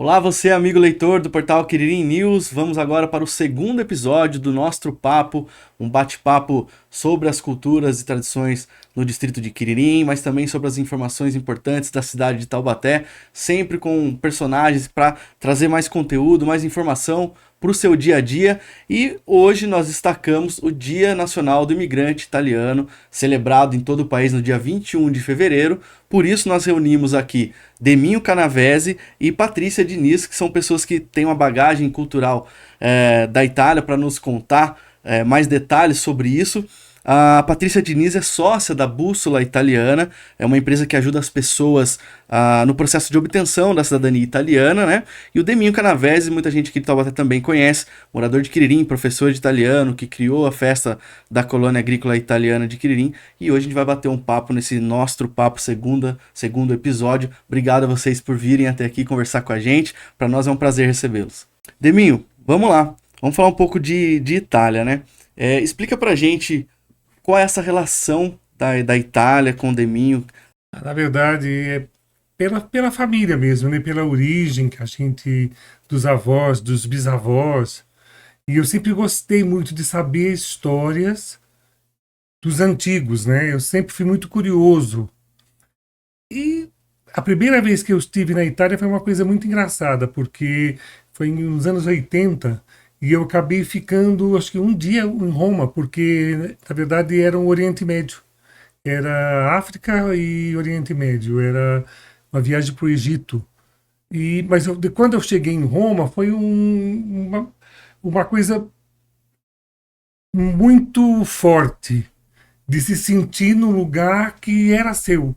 Olá, você amigo leitor do portal Quiririm News. Vamos agora para o segundo episódio do nosso papo, um bate-papo sobre as culturas e tradições no distrito de Quiririm, mas também sobre as informações importantes da cidade de Taubaté, sempre com personagens para trazer mais conteúdo, mais informação para o seu dia a dia. E hoje nós destacamos o Dia Nacional do Imigrante Italiano, celebrado em todo o país no dia 21 de fevereiro. Por isso nós reunimos aqui Deminho Canavese e Patrícia Diniz, que são pessoas que têm uma bagagem cultural da Itália para nos contar mais detalhes sobre isso. A Patrícia Diniz é sócia da Bússola Italiana, é uma empresa que ajuda as pessoas no processo de obtenção da cidadania italiana, né? E o Deminho Canavese, muita gente aqui de Taubaté também conhece, morador de Quiririm, professor de italiano, que criou a festa da colônia agrícola italiana de Quiririm. E hoje a gente vai bater um papo nesse nosso papo, segundo episódio. Obrigado a vocês por virem até aqui conversar com a gente. Para nós é um prazer recebê-los. Deminho, vamos lá. Vamos falar um pouco de Itália, né? Explica pra gente qual é essa relação da Itália com o Deminho. Na verdade, é pela família mesmo, né? Pela origem que a gente, dos avós, dos bisavós. E eu sempre gostei muito de saber histórias dos antigos, né? Eu sempre fui muito curioso. E a primeira vez que eu estive na Itália foi uma coisa muito engraçada, porque foi nos anos 80 e eu acabei ficando, acho que um dia em Roma, porque na verdade era o Oriente Médio. Era África e Oriente Médio, era uma viagem para o Egito. Quando eu cheguei em Roma, foi uma coisa muito forte de se sentir num lugar que era seu,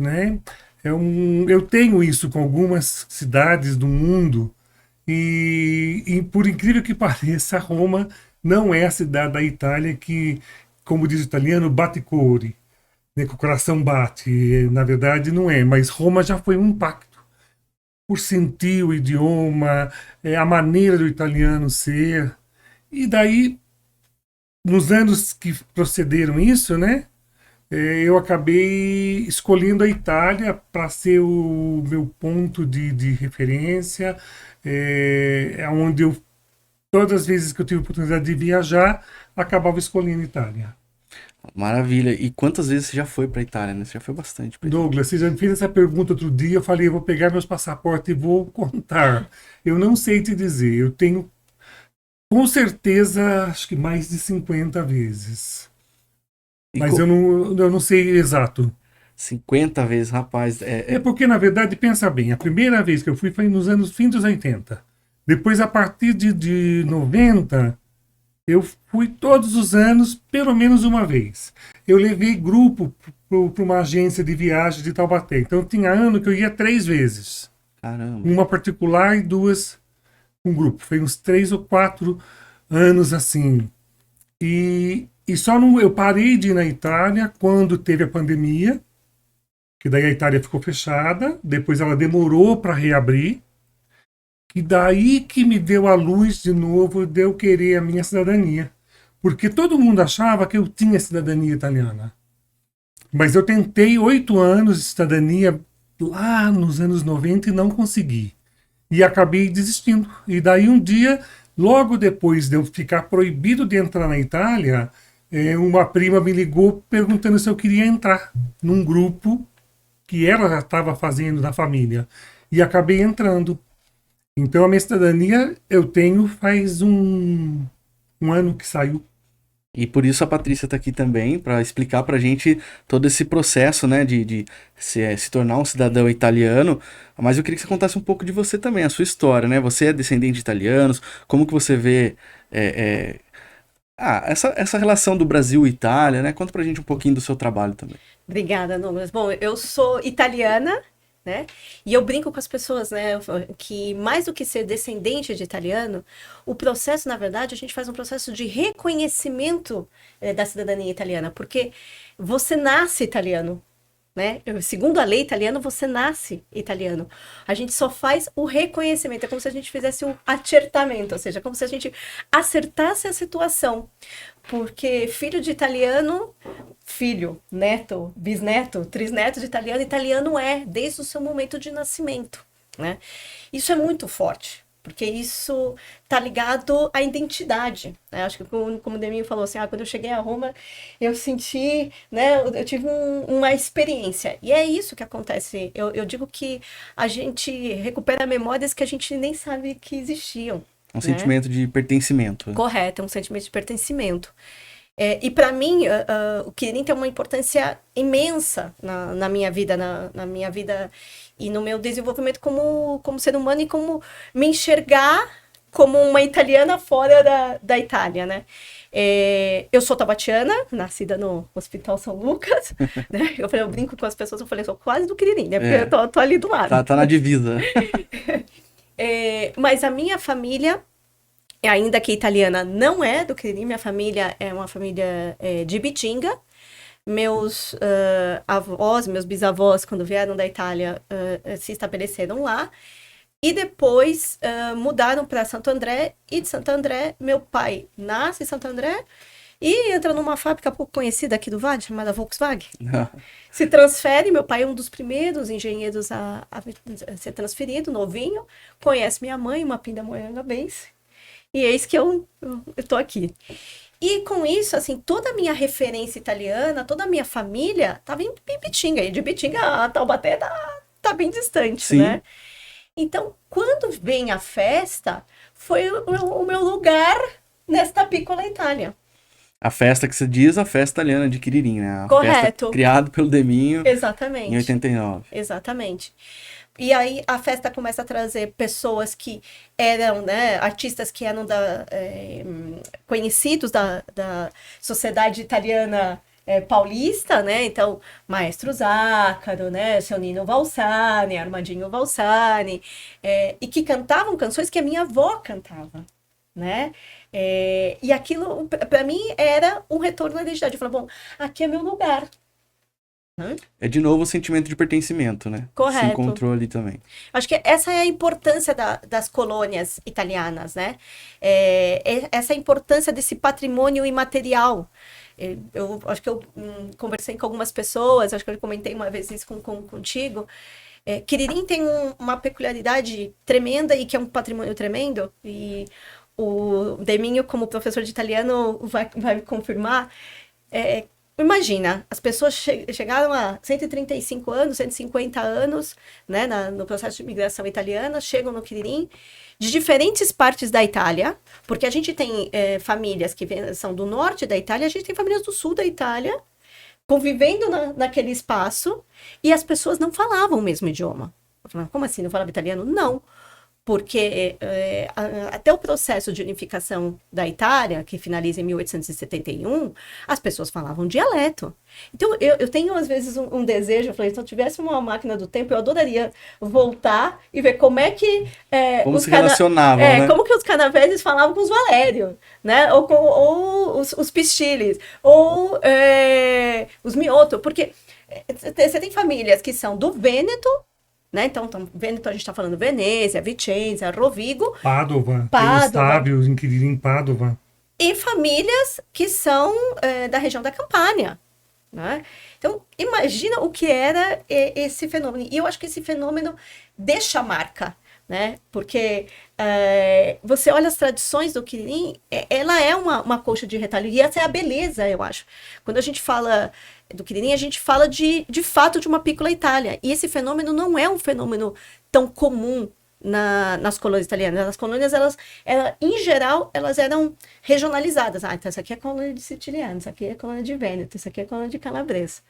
né? Eu tenho isso com algumas cidades do mundo e por incrível que pareça, Roma não é a cidade da Itália que, como diz o italiano, bate cuore, né, que o coração bate. Na verdade, não é, mas Roma já foi um impacto por sentir o idioma, a maneira do italiano ser. E daí, nos anos que procederam isso, né, eu acabei escolhendo a Itália para ser o meu ponto de referência, onde eu, todas as vezes que eu tive a oportunidade de viajar, acabava escolhendo a Itália. Maravilha. E quantas vezes você já foi pra Itália, né? Você já foi bastante pra Itália. Douglas, você já me fez essa pergunta outro dia, eu falei, eu vou pegar meus passaportes e vou contar. Eu não sei te dizer, eu tenho com certeza, acho que mais de 50 vezes. E Mas eu não sei exato. 50 vezes, rapaz. É porque, na verdade, pensa bem, a primeira vez que eu fui foi nos anos fim dos 80. Depois, a partir de 90, eu fui todos os anos, pelo menos uma vez. Eu levei grupo para uma agência de viagem de Taubaté. Então, tinha ano que eu ia 3 vezes. Caramba. Uma particular e duas com grupo. Foi uns 3 ou 4 anos assim. E só não, eu parei de ir na Itália quando teve a pandemia, que daí a Itália ficou fechada. Depois ela demorou para reabrir. E daí que me deu a luz de novo de eu querer a minha cidadania. Porque todo mundo achava que eu tinha cidadania italiana. Mas eu tentei 8 anos de cidadania lá nos anos 90 e não consegui. E acabei desistindo. E daí um dia, logo depois de eu ficar proibido de entrar na Itália, uma prima me ligou perguntando se eu queria entrar num grupo que ela já estava fazendo na família. E acabei entrando. Então a minha cidadania eu tenho faz um ano que saiu. E por isso a Patrícia tá aqui também, para explicar pra gente todo esse processo, né, de se tornar um cidadão italiano. Mas eu queria que você contasse um pouco de você também, a sua história, né? Você é descendente de italianos, como que você vê essa relação do Brasil e Itália, né? Conta pra gente um pouquinho do seu trabalho também. Obrigada, Douglas. Bom, eu sou italiana, né? E eu brinco com as pessoas, né? Que mais do que ser descendente de italiano, o processo, na verdade, a gente faz um processo de reconhecimento, da cidadania italiana, porque você nasce italiano. Né? Segundo a lei italiana, você nasce italiano. A gente só faz o reconhecimento, é como se a gente fizesse um acertamento, ou seja, como se a gente acertasse a situação. Porque filho de italiano, filho, neto, bisneto, trisneto de italiano, italiano é desde o seu momento de nascimento. né? Isso é muito forte, porque isso tá ligado à identidade, né? Acho que como o Deminho falou assim, quando eu cheguei a Roma, eu senti, né? Eu tive uma experiência. E é isso que acontece. Eu digo que a gente recupera memórias que a gente nem sabe que existiam. Um sentimento de pertencimento. Né? Correto, é um sentimento de pertencimento. E para mim, o Quirin tem uma importância imensa na minha vida, na minha vida e no meu desenvolvimento como ser humano e como me enxergar como uma italiana fora da Itália, né? Eu sou tabatiana, nascida no Hospital São Lucas, né? Eu brinco com as pessoas, eu falei, sou quase do Quirin, né? Porque eu tô ali do lado. Tá na divisa. Mas a minha família, ainda que italiana, não é do Quirin, minha família é uma família de Bitinga. Meus avós, meus bisavós, quando vieram da Itália, se estabeleceram lá. E depois mudaram para Santo André. E de Santo André, meu pai nasce em Santo André e entra numa fábrica pouco conhecida aqui do Vale, chamada Volkswagen. Se transfere, meu pai é um dos primeiros engenheiros a ser transferido, novinho. Conhece minha mãe, uma pindamonhangabense. E eis que eu tô aqui. E com isso, assim, toda a minha referência italiana, toda a minha família estava em Bitinga. E de Bitinga a Taubaté tá bem distante, Sim. né? Então, quando vem a festa, foi o meu lugar nesta Piccola Itália. A festa que você diz, a festa italiana de Quiririm, né? A Correto. Festa criada pelo Deminho Exatamente. em 89. Exatamente. E aí a festa começa a trazer pessoas que eram, né, artistas que eram conhecidos da sociedade italiana paulista, né? Então, Maestro Zácaro, né? Seu Nino Valsani, Armandinho Valsani, e que cantavam canções que a minha avó cantava, né? E aquilo, para mim, era um retorno à identidade. Eu falei, bom, aqui é meu lugar. É de novo o sentimento de pertencimento, né? Correto. Se encontrou ali também. Acho que essa é a importância das colônias italianas, né? Essa é a importância desse patrimônio imaterial. Eu acho que eu conversei com algumas pessoas, acho que eu comentei uma vez isso contigo. Quiririm tem uma peculiaridade tremenda e que é um patrimônio tremendo, e o Deminho, como professor de italiano, vai me confirmar. Imagina, as pessoas chegaram a 135 anos, 150 anos, né, no processo de imigração italiana, chegam no Quirin, de diferentes partes da Itália, porque a gente tem famílias que são do norte da Itália, a gente tem famílias do sul da Itália, convivendo naquele espaço, e as pessoas não falavam o mesmo idioma. Eu falava, como assim, não falava italiano? Não. Porque até o processo de unificação da Itália, que finaliza em 1871, as pessoas falavam dialeto. Então, eu tenho, às vezes, um desejo, eu falei, se eu tivesse uma máquina do tempo, eu adoraria voltar e ver como é que... como se relacionavam, né? Como que os canaveses falavam com os Valério, né? Ou os Pistilis, ou os Mioto, porque você tem famílias que são do Vêneto, né? Então, Vêneto, a gente está falando Venezia, Vicenza, Rovigo. Padova. Tem estádios em Quirin, Padova. E famílias que são da região da Campânia, né? Então, imagina o que era esse fenômeno. E eu acho que esse fenômeno deixa marca, né? Porque você olha as tradições do Quirin, ela é uma colcha de retalho. E essa é a beleza, eu acho. Quando a gente fala do Quirin, a gente fala de fato de uma Piccola Itália. E esse fenômeno não é um fenômeno tão comum nas colônias italianas. As colônias, em geral, elas eram regionalizadas. Então essa aqui é a colônia de Siciliano, essa aqui é a colônia de Vêneto, essa aqui é a colônia de Calabresa.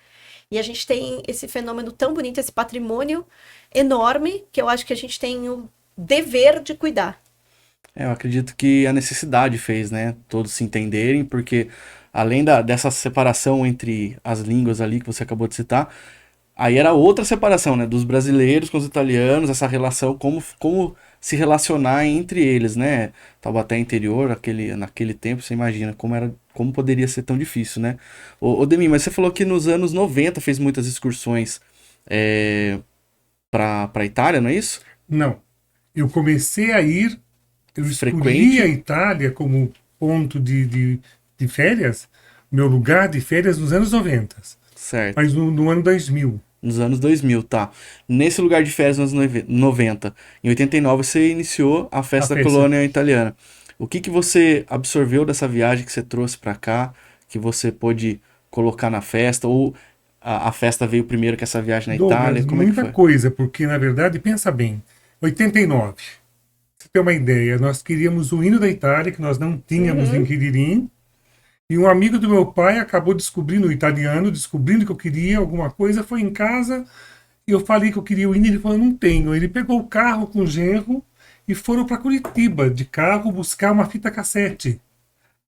E a gente tem esse fenômeno tão bonito, esse patrimônio enorme, que eu acho que a gente tem o dever de cuidar. Eu acredito que a necessidade fez, né? Todos se entenderem, porque além dessa separação entre as línguas ali que você acabou de citar, aí era outra separação, né? Dos brasileiros com os italianos, essa relação, como se relacionar entre eles, né? Taubaté interior, naquele tempo, você imagina como poderia ser tão difícil, né? Ô Demi, mas você falou que nos anos 90 fez muitas excursões pra Itália, não é isso? Não. Eu comecei a ir, eu escolhi a Itália como ponto de férias, meu lugar de férias nos anos 90. Certo. Mas no ano 2000. Nos anos 2000, tá. Nesse lugar de férias nos anos 90, em 89 você iniciou a festa A da festa. colônia italiana. O que que você absorveu dessa viagem que você trouxe pra cá, que você pôde colocar na festa, ou a festa veio primeiro que essa viagem na Itália? Douglas, Como é que muita foi? coisa, porque na verdade, pensa bem, 89, pra você ter uma ideia, nós queríamos o hino da Itália, que nós não tínhamos em Quiririm, e um amigo do meu pai acabou descobrindo o italiano, descobrindo que eu queria alguma coisa, foi em casa, e eu falei que eu queria o hino, e ele falou, não tenho. Ele pegou o carro com o genro e foram para Curitiba, de carro, buscar uma fita cassete.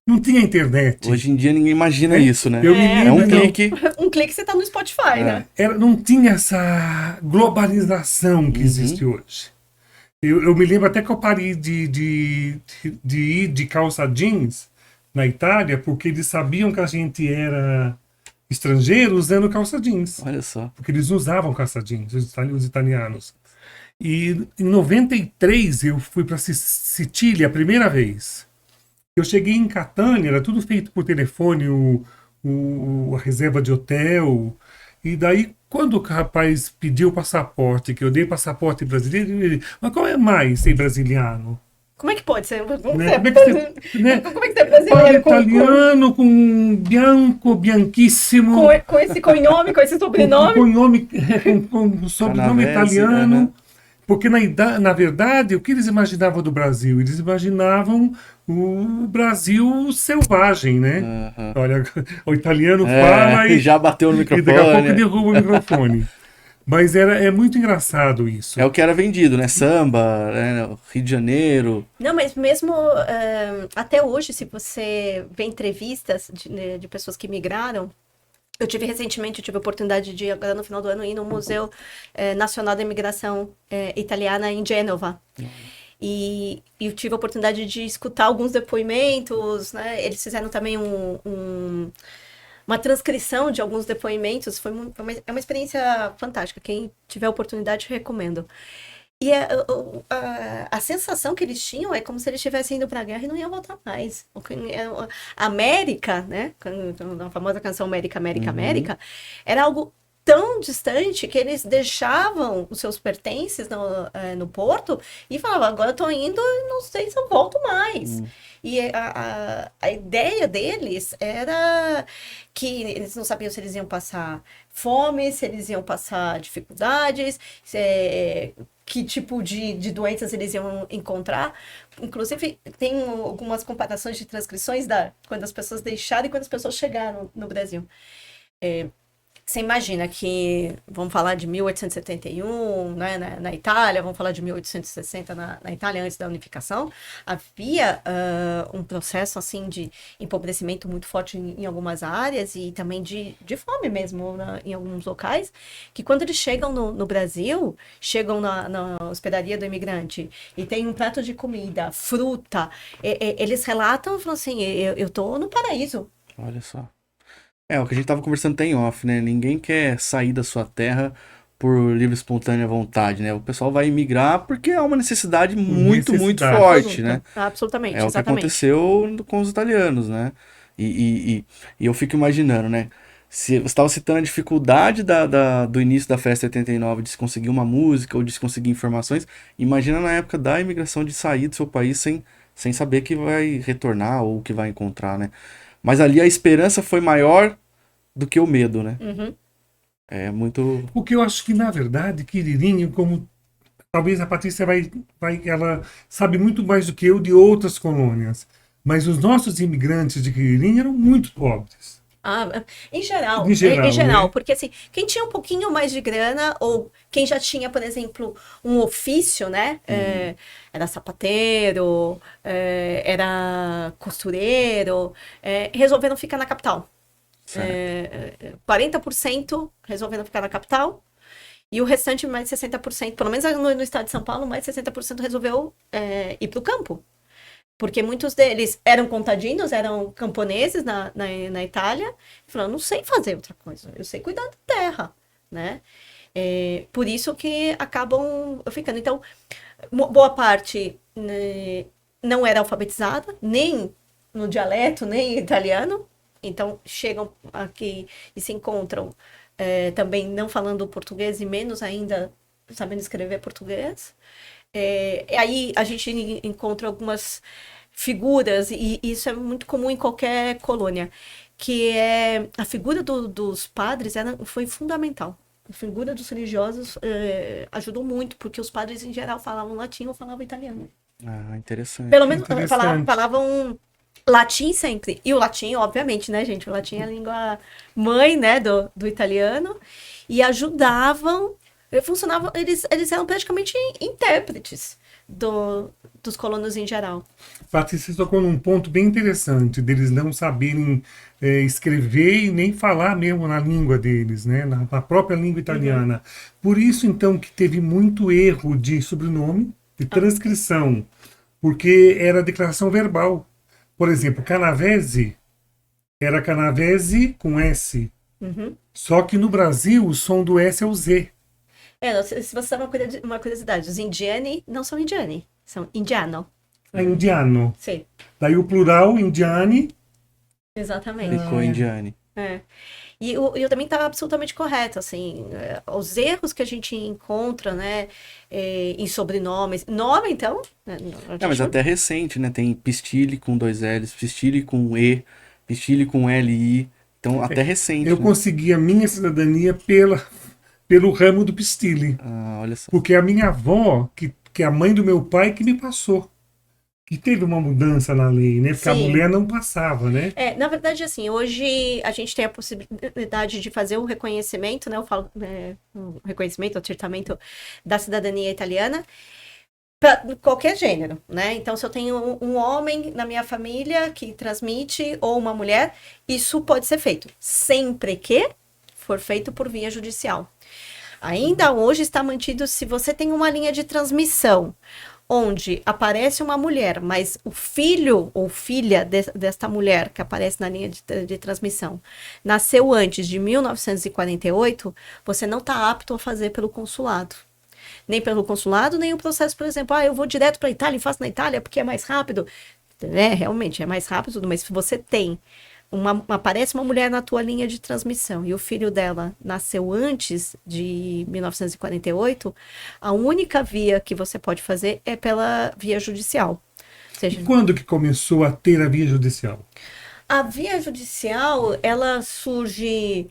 Não tinha internet. Hoje em dia ninguém imagina É, isso, né? eu me É lembro, um não. clique. Um clique você tá no Spotify, né? Não tinha essa globalização que existe hoje. Eu me lembro até que eu parei de ir de calça jeans na Itália, porque eles sabiam que a gente era estrangeiro usando calça jeans. Olha só. Porque eles usavam calça jeans, os italianos. E em 93 eu fui para Sicília a primeira vez. Eu cheguei em Catânia, era tudo feito por telefone, a reserva de hotel. E daí, quando o rapaz pediu o passaporte, que eu dei passaporte brasileiro, ele, mas qual é mais ser brasiliano? Como é que pode ser? Como Né? que Como é você, que você, né? como é que você é Fala brasileiro italiano com bianco, bianchissimo, com esse cognome, com esse sobrenome? com nome, com sobrenome Canavese, italiano. aham. Porque na verdade, o que eles imaginavam do Brasil? Eles imaginavam o Brasil selvagem, né? Aham. Olha, o italiano É, fala e já bateu no daqui a pouco microfone. derruba o microfone. Mas é muito engraçado isso. É o que era vendido, né? Samba, né? Rio de Janeiro. Não, mas mesmo até hoje, se você vê entrevistas de pessoas que migraram, eu tive recentemente, eu tive a oportunidade de, agora no final do ano, ir no Museu Nacional da Imigração Italiana em Gênova. E eu tive a oportunidade de escutar alguns depoimentos, né? Eles fizeram também uma transcrição de alguns depoimentos. É uma experiência fantástica. Quem tiver a oportunidade, eu recomendo. E a sensação que eles tinham é como se eles estivessem indo para a guerra e não iam voltar mais. A América, né? A famosa canção América, América, América, era algo tão distante que eles deixavam os seus pertences no porto e falavam, agora eu tô indo e não sei se eu volto mais. E a ideia deles era que eles não sabiam se eles iam passar fome, se eles iam passar dificuldades, que tipo de doenças eles iam encontrar. Inclusive, tem algumas comparações de transcrições quando as pessoas deixaram e quando as pessoas chegaram no Brasil. Você imagina que, vamos falar de 1871, né, na Itália, vamos falar de 1860 na Itália, antes da unificação, havia um processo assim de empobrecimento muito forte em algumas áreas e também de fome mesmo em alguns locais, que quando eles chegam no Brasil, chegam na hospedaria do imigrante e tem um prato de comida, fruta, eles relatam, falam assim, eu tô no paraíso. Olha só. É o que a gente tava conversando até em off, né? Ninguém quer sair da sua terra por livre e espontânea vontade, né? O pessoal vai emigrar porque é uma necessidade muito necessidade. forte, né? Absolutamente, É o que exatamente. aconteceu com os italianos, né? E eu fico imaginando, né? Se você estava citando a dificuldade do início da festa 89 de se conseguir uma música ou de se conseguir informações, imagina na época da imigração de sair do seu país sem saber que vai retornar ou que vai encontrar, né? Mas ali a esperança foi maior do que o medo, né? É muito. Porque eu acho que, na verdade, Quiririm, como talvez a Patrícia ela sabe muito mais do que eu de outras colônias, mas os nossos imigrantes de Quiririm eram muito pobres. Em geral, Em geral, né? porque assim, quem tinha um pouquinho mais de grana, ou quem já tinha, por exemplo, um ofício, né? Era sapateiro, era costureiro, resolveram ficar na capital. 40% resolveram ficar na capital, e o restante, mais 60%, pelo menos no estado de São Paulo, mais 60% resolveu ir para o campo. Porque muitos deles eram contadinos, eram camponeses na Itália, e falaram, não sei fazer outra coisa, eu sei cuidar da terra, né? Por isso que acabam ficando. Então, boa parte, né, não era alfabetizada, nem no dialeto, nem em italiano, então chegam aqui e se encontram também não falando português e menos ainda sabendo escrever português. Aí a gente encontra algumas figuras, e isso é muito comum em qualquer colônia, que é a figura dos padres foi fundamental. A figura dos religiosos ajudou muito, porque os padres em geral falavam latim ou falavam italiano. Ah, interessante. Pelo menos Interessante. falavam latim sempre. E o latim, obviamente, né, gente? O latim é a língua mãe, né, do italiano. E ajudavam, funcionavam, eles eram praticamente intérpretes dos colonos em geral. Patrícia tocou num ponto bem interessante, deles não saberem escrever e nem falar mesmo na língua deles, né? Na própria língua italiana. Por isso, então, que teve muito erro de sobrenome, de transcrição, porque era declaração verbal. Por exemplo, Canavese era Canavese com S. Uhum. Só que no Brasil o som do S é o Z. Se você sabe uma curiosidade, os indiani não são indiani, são indiano. É indiano. Sim, Daí o plural, indiani. exatamente. Ficou Indiane. E eu também estava absolutamente correto, assim, os erros que a gente encontra, né, em sobrenomes, nome, então, né, Mas até recente, né? Tem Pistile com 2 L's, Pistile com E, Pistile com LI. Então, até recente. Eu né? consegui a minha cidadania pelo ramo do Pistile. Ah, olha só. Porque a minha avó, que é a mãe do meu pai, que me passou. Que teve uma mudança na lei, né? Porque a Sim. mulher não passava, né? Na verdade, assim, hoje a gente tem a possibilidade de fazer o reconhecimento, né, eu falo, o reconhecimento, o acertamento da cidadania italiana, para qualquer gênero, né? Então, se eu tenho um homem na minha família que transmite, ou uma mulher, isso pode ser feito, sempre que for feito por via judicial. Ainda hoje está mantido, se você tem uma linha de transmissão, onde aparece uma mulher, mas o filho ou filha desta mulher que aparece na linha de transmissão nasceu antes de 1948, você não está apto a fazer pelo consulado. Nem pelo consulado, nem o processo, por exemplo, eu vou direto para a Itália e faço na Itália porque é mais rápido. Realmente é mais rápido, mas se você tem aparece uma mulher na tua linha de transmissão e o filho dela nasceu antes de 1948, a única via que você pode fazer é pela via judicial. Ou seja, E quando que começou a ter a via judicial? a via judicial, ela surge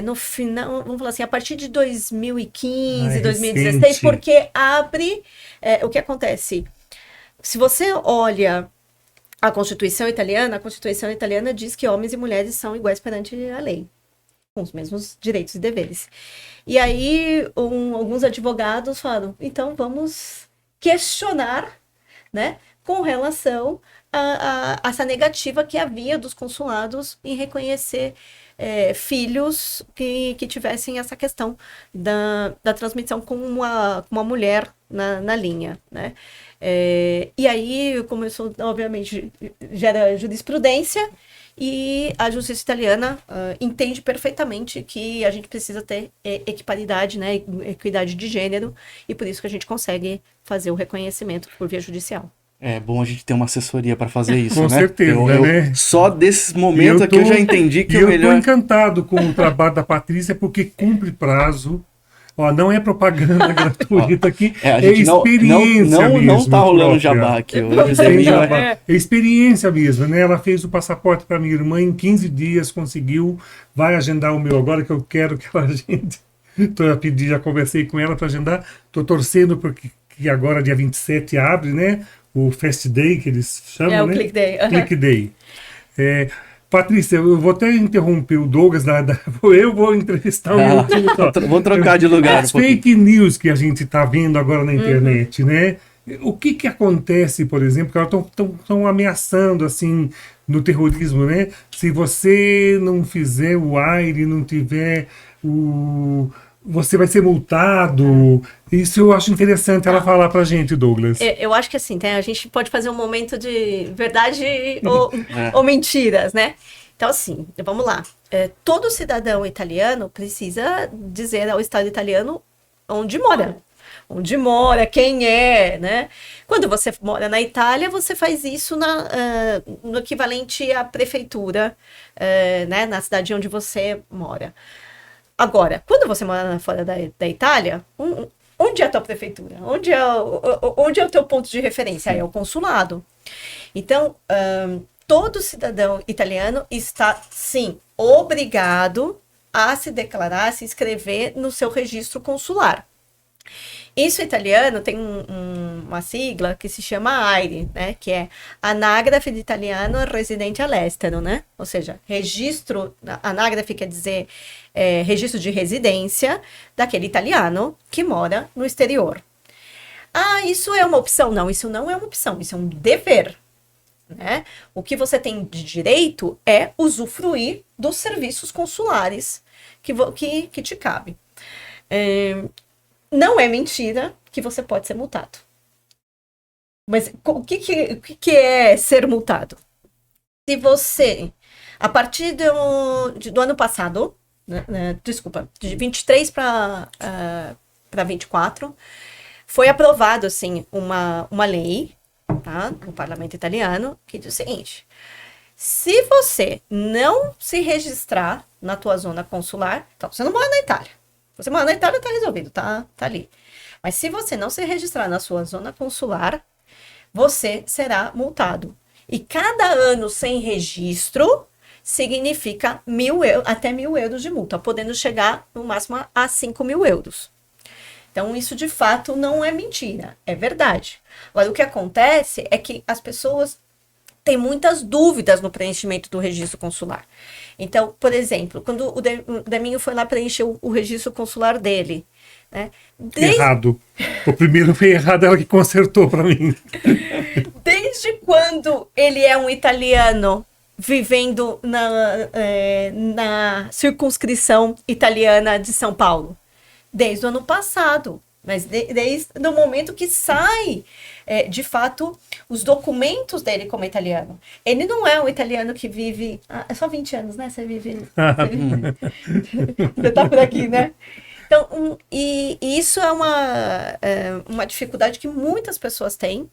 no final, vamos falar assim, a partir de 2015, 2016, recente. porque abre o que acontece. Se você olha a Constituição Italiana diz que homens e mulheres são iguais perante a lei, com os mesmos direitos e deveres. E aí, alguns advogados falaram, então vamos questionar, né, com relação a essa negativa que havia dos consulados em reconhecer filhos que tivessem essa questão da transmissão com uma mulher na linha, né? E aí começou, obviamente, gera jurisprudência e a justiça italiana entende perfeitamente que a gente precisa ter equiparidade, né, equidade de gênero, e por isso que a gente consegue fazer o reconhecimento por via judicial. É bom a gente ter uma assessoria para fazer isso, Com né? certeza, né? Só desses momentos aqui eu já entendi que o eu melhor... tô encantado com o trabalho da Patrícia, porque cumpre prazo. Ó, não é propaganda gratuita aqui, a gente experiência mesmo. Não tá rolando própria. jabá aqui hoje. Sem Zé jabá. Minho, É experiência mesmo, né? Ela fez o passaporte para minha irmã em 15 dias, conseguiu, vai agendar o meu agora, que eu quero que ela agende. Já conversei com ela para agendar. Estou torcendo porque que agora, dia 27, abre, né? O Fast Day, que eles chamam, o né? Click Day. Click Day. Patrícia, eu vou até interromper o Douglas, eu vou entrevistar o meu time. Vou trocar de lugar. As fake news que a gente está vendo agora na internet, né? O que acontece, por exemplo, que elas estão ameaçando, assim, no terrorismo, né? Se você não fizer o AIRE, não tiver você vai ser multado. Isso eu acho interessante ela falar pra gente, Douglas. Eu acho que assim, a gente pode fazer um momento de verdade ou mentiras, né? Então, assim, vamos lá. Todo cidadão italiano precisa dizer ao Estado italiano onde mora. Onde mora, quem é, né? Quando você mora na Itália, você faz isso no equivalente à prefeitura, né? Na cidade onde você mora. Agora, quando você mora fora da Itália, onde é a tua prefeitura? Onde é o teu ponto de referência? É o consulado. Então, todo cidadão italiano está, sim, obrigado a se declarar, a se inscrever no seu registro consular. Isso italiano tem uma sigla que se chama AIRE, né? Que é Anagrafe di Italiano Residente all'Estero, né? Ou seja, registro, anagrafe quer dizer registro de residência daquele italiano que mora no exterior. Ah, isso é uma opção? Não, isso não é uma opção, isso é um dever. Né? O que você tem de direito é usufruir dos serviços consulares que te cabe. Não é mentira que você pode ser multado. Mas o que é ser multado? Se você, a partir do ano passado, desculpa, de 23 para 24, foi aprovado assim, uma lei, tá, no parlamento italiano, que diz o seguinte: se você não se registrar na tua zona consular, então você não mora na Itália. Você mora na Itália, tá resolvido, tá ali. Mas se você não se registrar na sua zona consular, você será multado. E cada ano sem registro significa até 1.000 euros de multa, podendo chegar no máximo a 5.000 euros. Então, isso de fato não é mentira, é verdade. Agora, o que acontece é que as pessoas têm muitas dúvidas no preenchimento do registro consular. Então, por exemplo, quando o Deminho foi lá preencher o registro consular dele, né? Errado. O primeiro foi errado, ela que consertou para mim. Desde quando ele é um italiano vivendo na circunscrição italiana de São Paulo? Desde o ano passado. Mas desde o momento que sai, de fato, os documentos dele como italiano. Ele não é um italiano que vive... é só 20 anos, né? Você vive... Você tá por aqui, né? Então, e isso é uma dificuldade que muitas pessoas têm.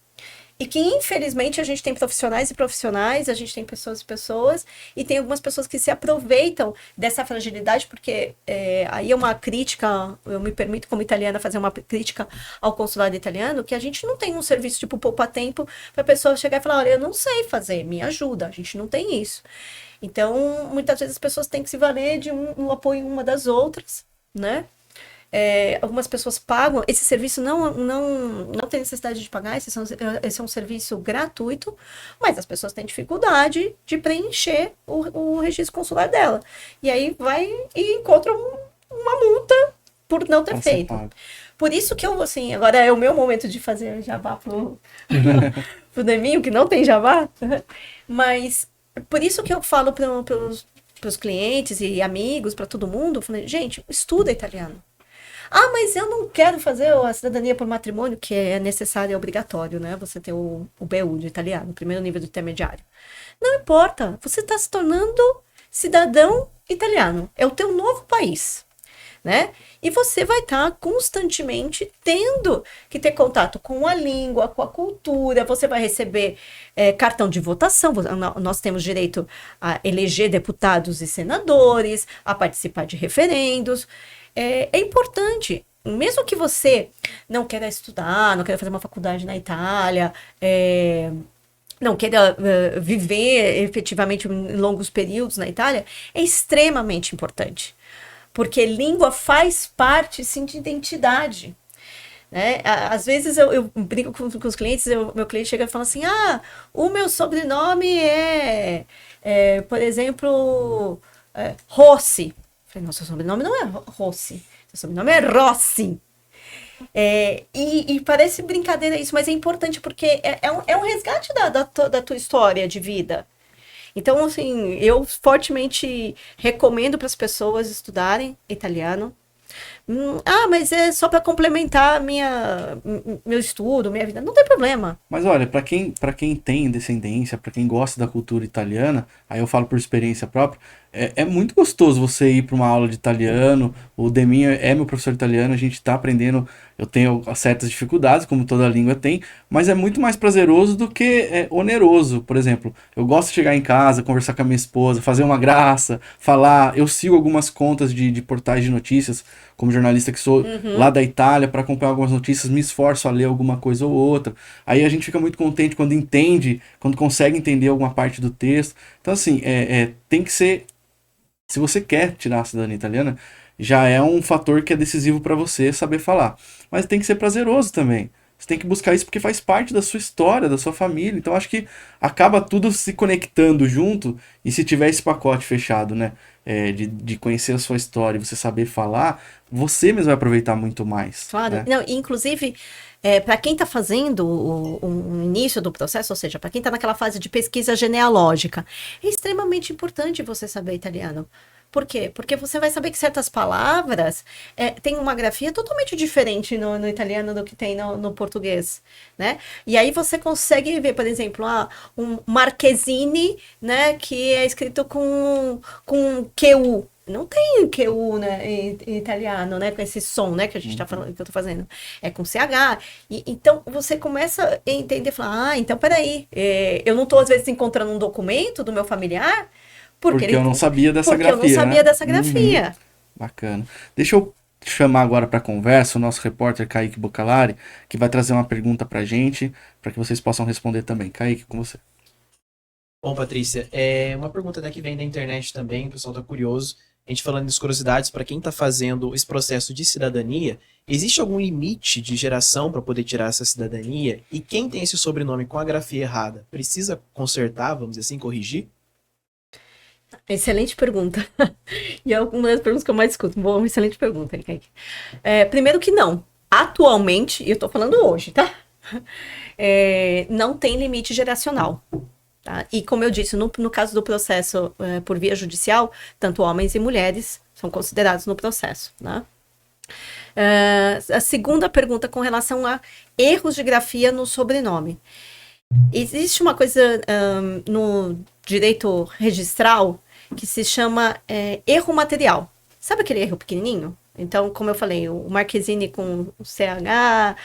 E que, infelizmente, a gente tem profissionais e profissionais, a gente tem pessoas e pessoas, e tem algumas pessoas que se aproveitam dessa fragilidade, porque aí é uma crítica, eu me permito, como italiana, fazer uma crítica ao consulado italiano, que a gente não tem um serviço tipo poupa-tempo para a pessoa chegar e falar: olha, eu não sei fazer, me ajuda. A gente não tem isso. Então, muitas vezes as pessoas têm que se valer de um apoio uma das outras, né? Algumas pessoas pagam, esse serviço não tem necessidade de pagar, esse é um serviço gratuito, mas as pessoas têm dificuldade de preencher o registro consular dela. E aí vai e encontra uma multa por não ter feito. Por isso que eu, assim, agora é o meu momento de fazer jabá pro Deminho, que não tem jabá, mas por isso que eu falo para os clientes e amigos, para todo mundo, falei, gente, estuda italiano. Ah, mas eu não quero fazer a cidadania por matrimônio, que é necessário, é obrigatório, né? Você ter o BU de italiano, o primeiro nível do intermediário. Não importa, você está se tornando cidadão italiano. É o teu novo país, né? E você vai estar constantemente tendo que ter contato com a língua, com a cultura, você vai receber cartão de votação, nós temos direito a eleger deputados e senadores, a participar de referendos. É importante, mesmo que você não queira estudar, não queira fazer uma faculdade na Itália, não queira viver efetivamente em longos períodos na Itália, é extremamente importante. Porque língua faz parte, sim, de identidade. Né? Às vezes eu brinco com os clientes, meu cliente chega e fala assim: o meu sobrenome por exemplo, Rossi. Eu falei: não, seu sobrenome não é Rossi, seu sobrenome é Rossi. E parece brincadeira isso, mas é importante porque é um resgate da tua história de vida. Então, assim, eu fortemente recomendo para as pessoas estudarem italiano, Mas é só para complementar meu estudo, minha vida. Não tem problema. Mas olha, para quem tem descendência, para quem gosta da cultura italiana, aí eu falo por experiência própria, é muito gostoso você ir para uma aula de italiano. O Deminha é meu professor italiano, a gente está aprendendo. Eu tenho certas dificuldades, como toda língua tem, mas é muito mais prazeroso do que oneroso. Por exemplo, eu gosto de chegar em casa, conversar com a minha esposa, fazer uma graça, falar. Eu sigo algumas contas de portais de notícias, como jornalista que sou lá da Itália, para acompanhar algumas notícias, me esforço a ler alguma coisa ou outra. Aí a gente fica muito contente quando entende, quando consegue entender alguma parte do texto. Então, assim, tem que ser. Se você quer tirar a cidadania italiana, já é um fator que é decisivo para você saber falar. Mas tem que ser prazeroso também. Você tem que buscar isso porque faz parte da sua história, da sua família. Então acho que acaba tudo se conectando junto. E se tiver esse pacote fechado, né? De conhecer a sua história e você saber falar, você mesmo vai aproveitar muito mais. Claro. Né? Não, inclusive, para quem está fazendo o início do processo, ou seja, para quem está naquela fase de pesquisa genealógica, é extremamente importante você saber italiano. Por quê? Porque você vai saber que certas palavras têm uma grafia totalmente diferente no italiano do que tem no português, né? E aí você consegue ver, por exemplo, um Marchesini, né, que é escrito com QU. Não tem QU, né, em italiano, né, com esse som, né, que a gente tá falando, que eu tô fazendo. É com CH. Então, você começa a entender, falar, então, peraí, eu não tô, às vezes, encontrando um documento do meu familiar, porque eu não sabia dessa grafia. Porque eu não sabia dessa grafia. Bacana. Deixa eu chamar agora para conversa o nosso repórter Kaique Bocalari, que vai trazer uma pergunta pra gente, para que vocês possam responder também. Kaique, com você. Bom, Patrícia, uma pergunta, né, que vem da internet também, o pessoal tá curioso. A gente falando das curiosidades, para quem está fazendo esse processo de cidadania, existe algum limite de geração para poder tirar essa cidadania? E quem tem esse sobrenome com a grafia errada, precisa consertar, vamos dizer assim, corrigir? Excelente pergunta. E é uma das perguntas que eu mais escuto. Boa, uma excelente pergunta, hein, Kaique? Primeiro que não. Atualmente, e eu tô falando hoje, tá? Não tem limite geracional. Tá? E como eu disse, no caso do processo por via judicial, tanto homens e mulheres são considerados no processo. Né? A segunda pergunta com relação a erros de grafia no sobrenome. Existe uma coisa no direito registral que se chama erro material. Sabe aquele erro pequenininho? Então, como eu falei, o Marchesini com CH,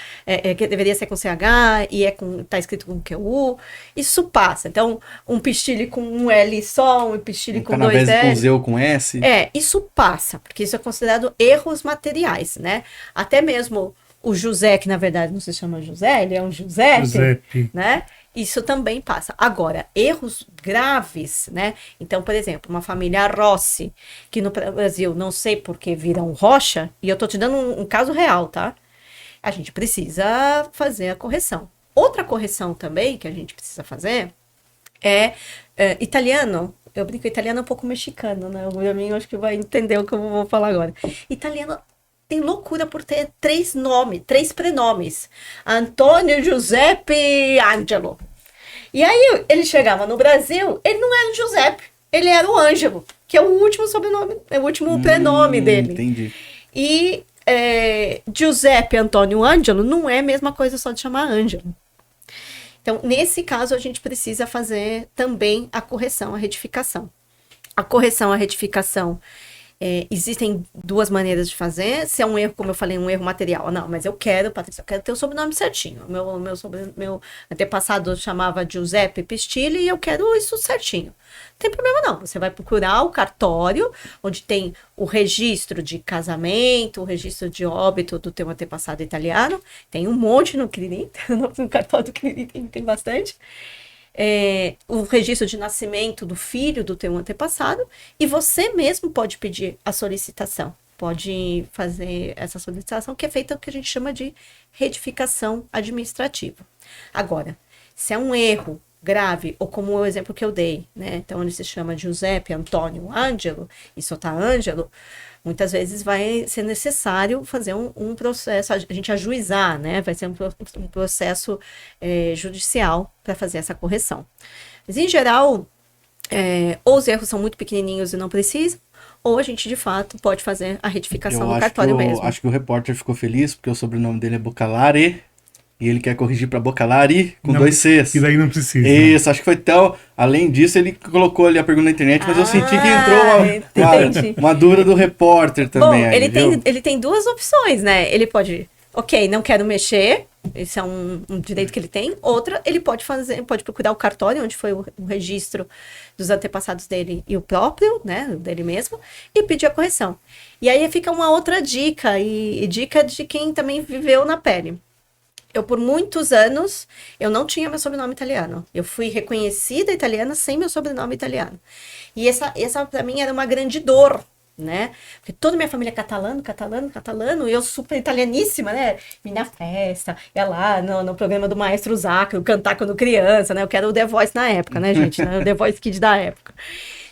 que deveria ser com CH, e tá escrito com QU, isso passa. Então, um pistilho com um L só, um pistilho com dois L. Com Z ou com S. Isso passa, porque isso é considerado erros materiais, né? Até mesmo o José, que na verdade não se chama José, ele é um Giuseppe, né? Isso também passa. Agora, erros graves, né? Então, por exemplo, uma família Rossi, que no Brasil não sei por que viram Rocha, e eu tô te dando um caso real, tá? A gente precisa fazer a correção. Outra correção também que a gente precisa fazer é italiano. Eu brinco, italiano é um pouco mexicano, né? O William acho que vai entender o que eu vou falar agora. Italiano tem loucura por ter três prenomes. Antônio, Giuseppe, Ângelo. E aí, ele chegava no Brasil, ele não era o Giuseppe, ele era o Ângelo, que é o último sobrenome, é o último prenome dele. Entendi. E Giuseppe, Antônio, Ângelo não é a mesma coisa só de chamar Ângelo. Então, nesse caso, a gente precisa fazer também a correção, a retificação. A correção, a retificação, existem duas maneiras de fazer. Se é um erro, como eu falei, um erro material. Não, mas Patrícia, eu quero ter o sobrenome certinho. Meu antepassado chamava Giuseppe Pistilli e eu quero isso certinho. Não tem problema não. Você vai procurar o cartório, onde tem o registro de casamento, o registro de óbito do teu antepassado italiano. Tem um monte no CRIRIM, no cartório do CRIRIM tem bastante. O registro de nascimento do filho do teu antepassado, e você mesmo pode pedir a solicitação, pode fazer essa solicitação, que é feita o que a gente chama de retificação administrativa. Agora, se é um erro grave, ou como o exemplo que eu dei, né? Então ele se chama Giuseppe Antônio Ângelo, e só tá Ângelo, muitas vezes vai ser necessário fazer um processo, a gente ajuizar, né? Vai ser um processo judicial para fazer essa correção. Mas, em geral, ou os erros são muito pequenininhos e não precisam, ou a gente, de fato, pode fazer a retificação Eu no acho cartório que mesmo. acho que o repórter ficou feliz porque o sobrenome dele é Bocalari e ele quer corrigir para Bocalari com Não, 2 Cs. E daí não precisa. Isso, acho que foi tão. Além disso, ele colocou ali a pergunta na internet, mas eu senti que entrou entendi. uma dúvida do repórter também. Bom, aí, viu? ele tem duas opções, né? Ele pode, ok, não quero mexer, esse é um direito que ele tem. Outra, ele pode procurar o cartório, onde foi o registro dos antepassados dele e o próprio, né, dele mesmo, e pedir a correção. E aí fica uma outra dica, e dica de quem também viveu na pele. Eu, por muitos anos, eu não tinha meu sobrenome italiano. Eu fui reconhecida italiana sem meu sobrenome italiano. E essa para mim, era uma grande dor, né? Porque toda minha família é catalano, e eu super italianíssima, né? Vim na festa, ia lá no programa do Maestro Zacco, cantar quando criança, né? Eu quero o The Voice na época, né, gente? O The Voice Kid da época.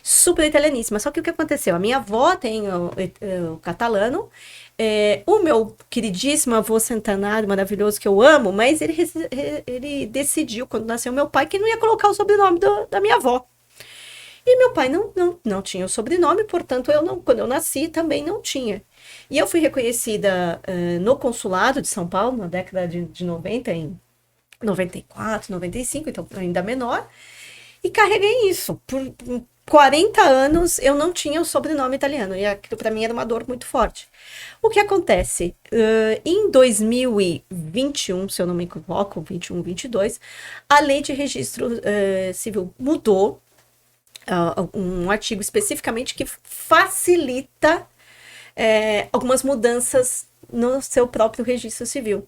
Super italianíssima. Só que o que aconteceu? A minha avó tem o catalano, o meu queridíssimo avô centenário, maravilhoso, que eu amo, mas ele decidiu, quando nasceu meu pai, que não ia colocar o sobrenome da minha avó. E meu pai não tinha o sobrenome, portanto, quando eu nasci, também não tinha. E eu fui reconhecida no consulado de São Paulo, na década de 90, em 94, 95, então ainda menor, e carreguei isso. Por 40 anos, eu não tinha o sobrenome italiano, e aquilo para mim era uma dor muito forte. O que acontece? Em 2021, se eu não me equivoco, 21, 22, a lei de registro civil mudou, um artigo especificamente que facilita algumas mudanças no seu próprio registro civil.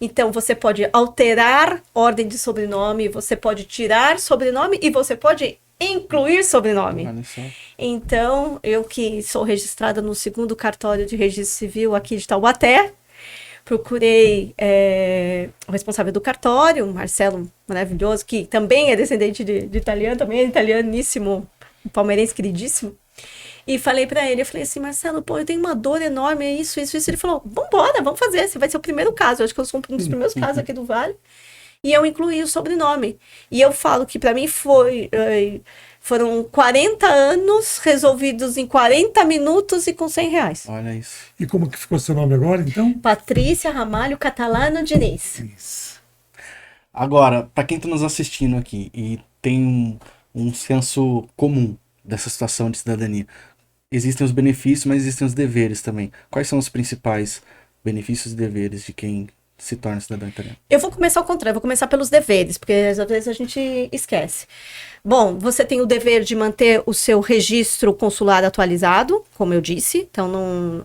Então, você pode alterar ordem de sobrenome, você pode tirar sobrenome e você pode incluir sobrenome. Então, eu que sou registrada no 2º cartório de registro civil aqui de Taubaté, procurei o responsável do cartório, um Marcelo maravilhoso, que também é descendente de italiano, também é italianíssimo, um palmeirense queridíssimo. E falei pra ele, eu falei assim, Marcelo, pô, eu tenho uma dor enorme, isso. Ele falou, vambora, vamos fazer, esse vai ser o primeiro caso. Eu acho que eu sou um dos primeiros casos aqui do Vale. E eu incluí o sobrenome. E eu falo que pra mim foram 40 anos resolvidos em 40 minutos e com R$100. Olha isso. E como que ficou seu nome agora, então? Patrícia Ramalho Catalano Diniz. Isso. Agora, para quem está nos assistindo aqui e tem um senso comum dessa situação de cidadania, existem os benefícios, mas existem os deveres também. Quais são os principais benefícios e deveres de quem se torna cidadão italiano? Eu vou começar ao contrário, vou começar pelos deveres, porque às vezes a gente esquece. Bom, você tem o dever de manter o seu registro consular atualizado, como eu disse. Então,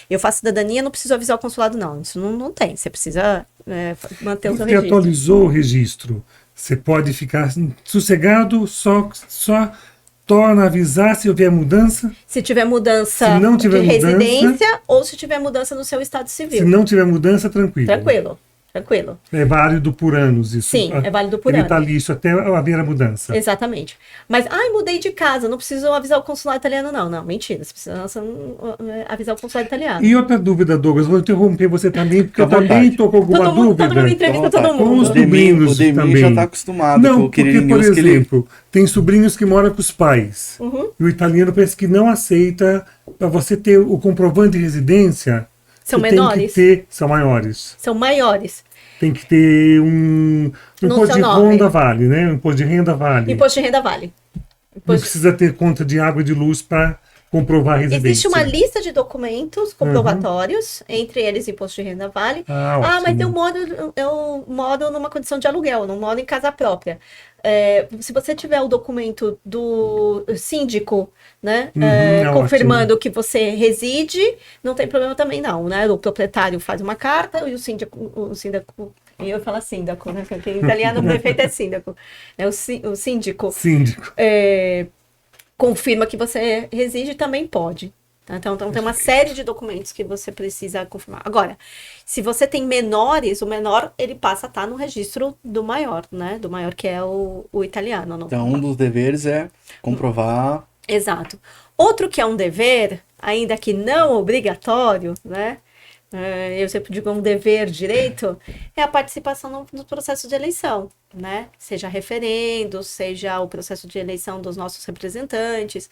eu faço cidadania, não preciso avisar o consulado, não. Isso não tem. Você precisa manter o seu Você registro. atualizou o registro, você pode ficar sossegado, só torna a avisar se houver mudança. Se tiver mudança Se não tiver de mudança, residência ou se tiver mudança no seu estado civil. Se não tiver mudança, tranquilo. Tranquilo. É válido por anos isso. Sim, é válido por Ele anos. está listo até haver a mudança. Exatamente. Mas, mudei de casa, não preciso avisar o consulado italiano, não. Não, mentira. Você precisa avisar o consulado italiano. E outra dúvida, Douglas, vou interromper você também, porque eu Fica à também vontade. estou com alguma Todo mundo dúvida. entrevista todo Com mundo. os O Demir também. já está acostumado com Não, o porque, Querido por News, que ele... exemplo, tem sobrinhos que moram com os pais. Uhum. E o italiano parece que não aceita, para você ter o comprovante de residência, São você menores? são maiores. São maiores. Tem que ter um imposto de renda vale, né? Um imposto de renda vale. Imposto de renda vale. Não precisa ter conta de água e de luz para comprovar a residência. Existe uma lista de documentos comprobatórios, entre eles imposto de renda vale. Mas eu moro numa condição de aluguel, não moro em casa própria. Se você tiver o documento do síndico, né, confirmando que você reside, não tem problema também não, né? O proprietário faz uma carta e o síndico eu falo síndico, né? Porque em italiano o prefeito é síndico. O síndico. Confirma que você reside, também pode. Tá? Então tem uma série de documentos que você precisa confirmar. Agora, se você tem menores, o menor ele passa a estar no registro do maior, né? Do maior que é o italiano. Então, um dos deveres é comprovar... Exato. Outro que é um dever, ainda que não obrigatório, né? Eu sempre digo um dever direito, é a participação no processo de eleição, né? Seja referendo, seja o processo de eleição dos nossos representantes.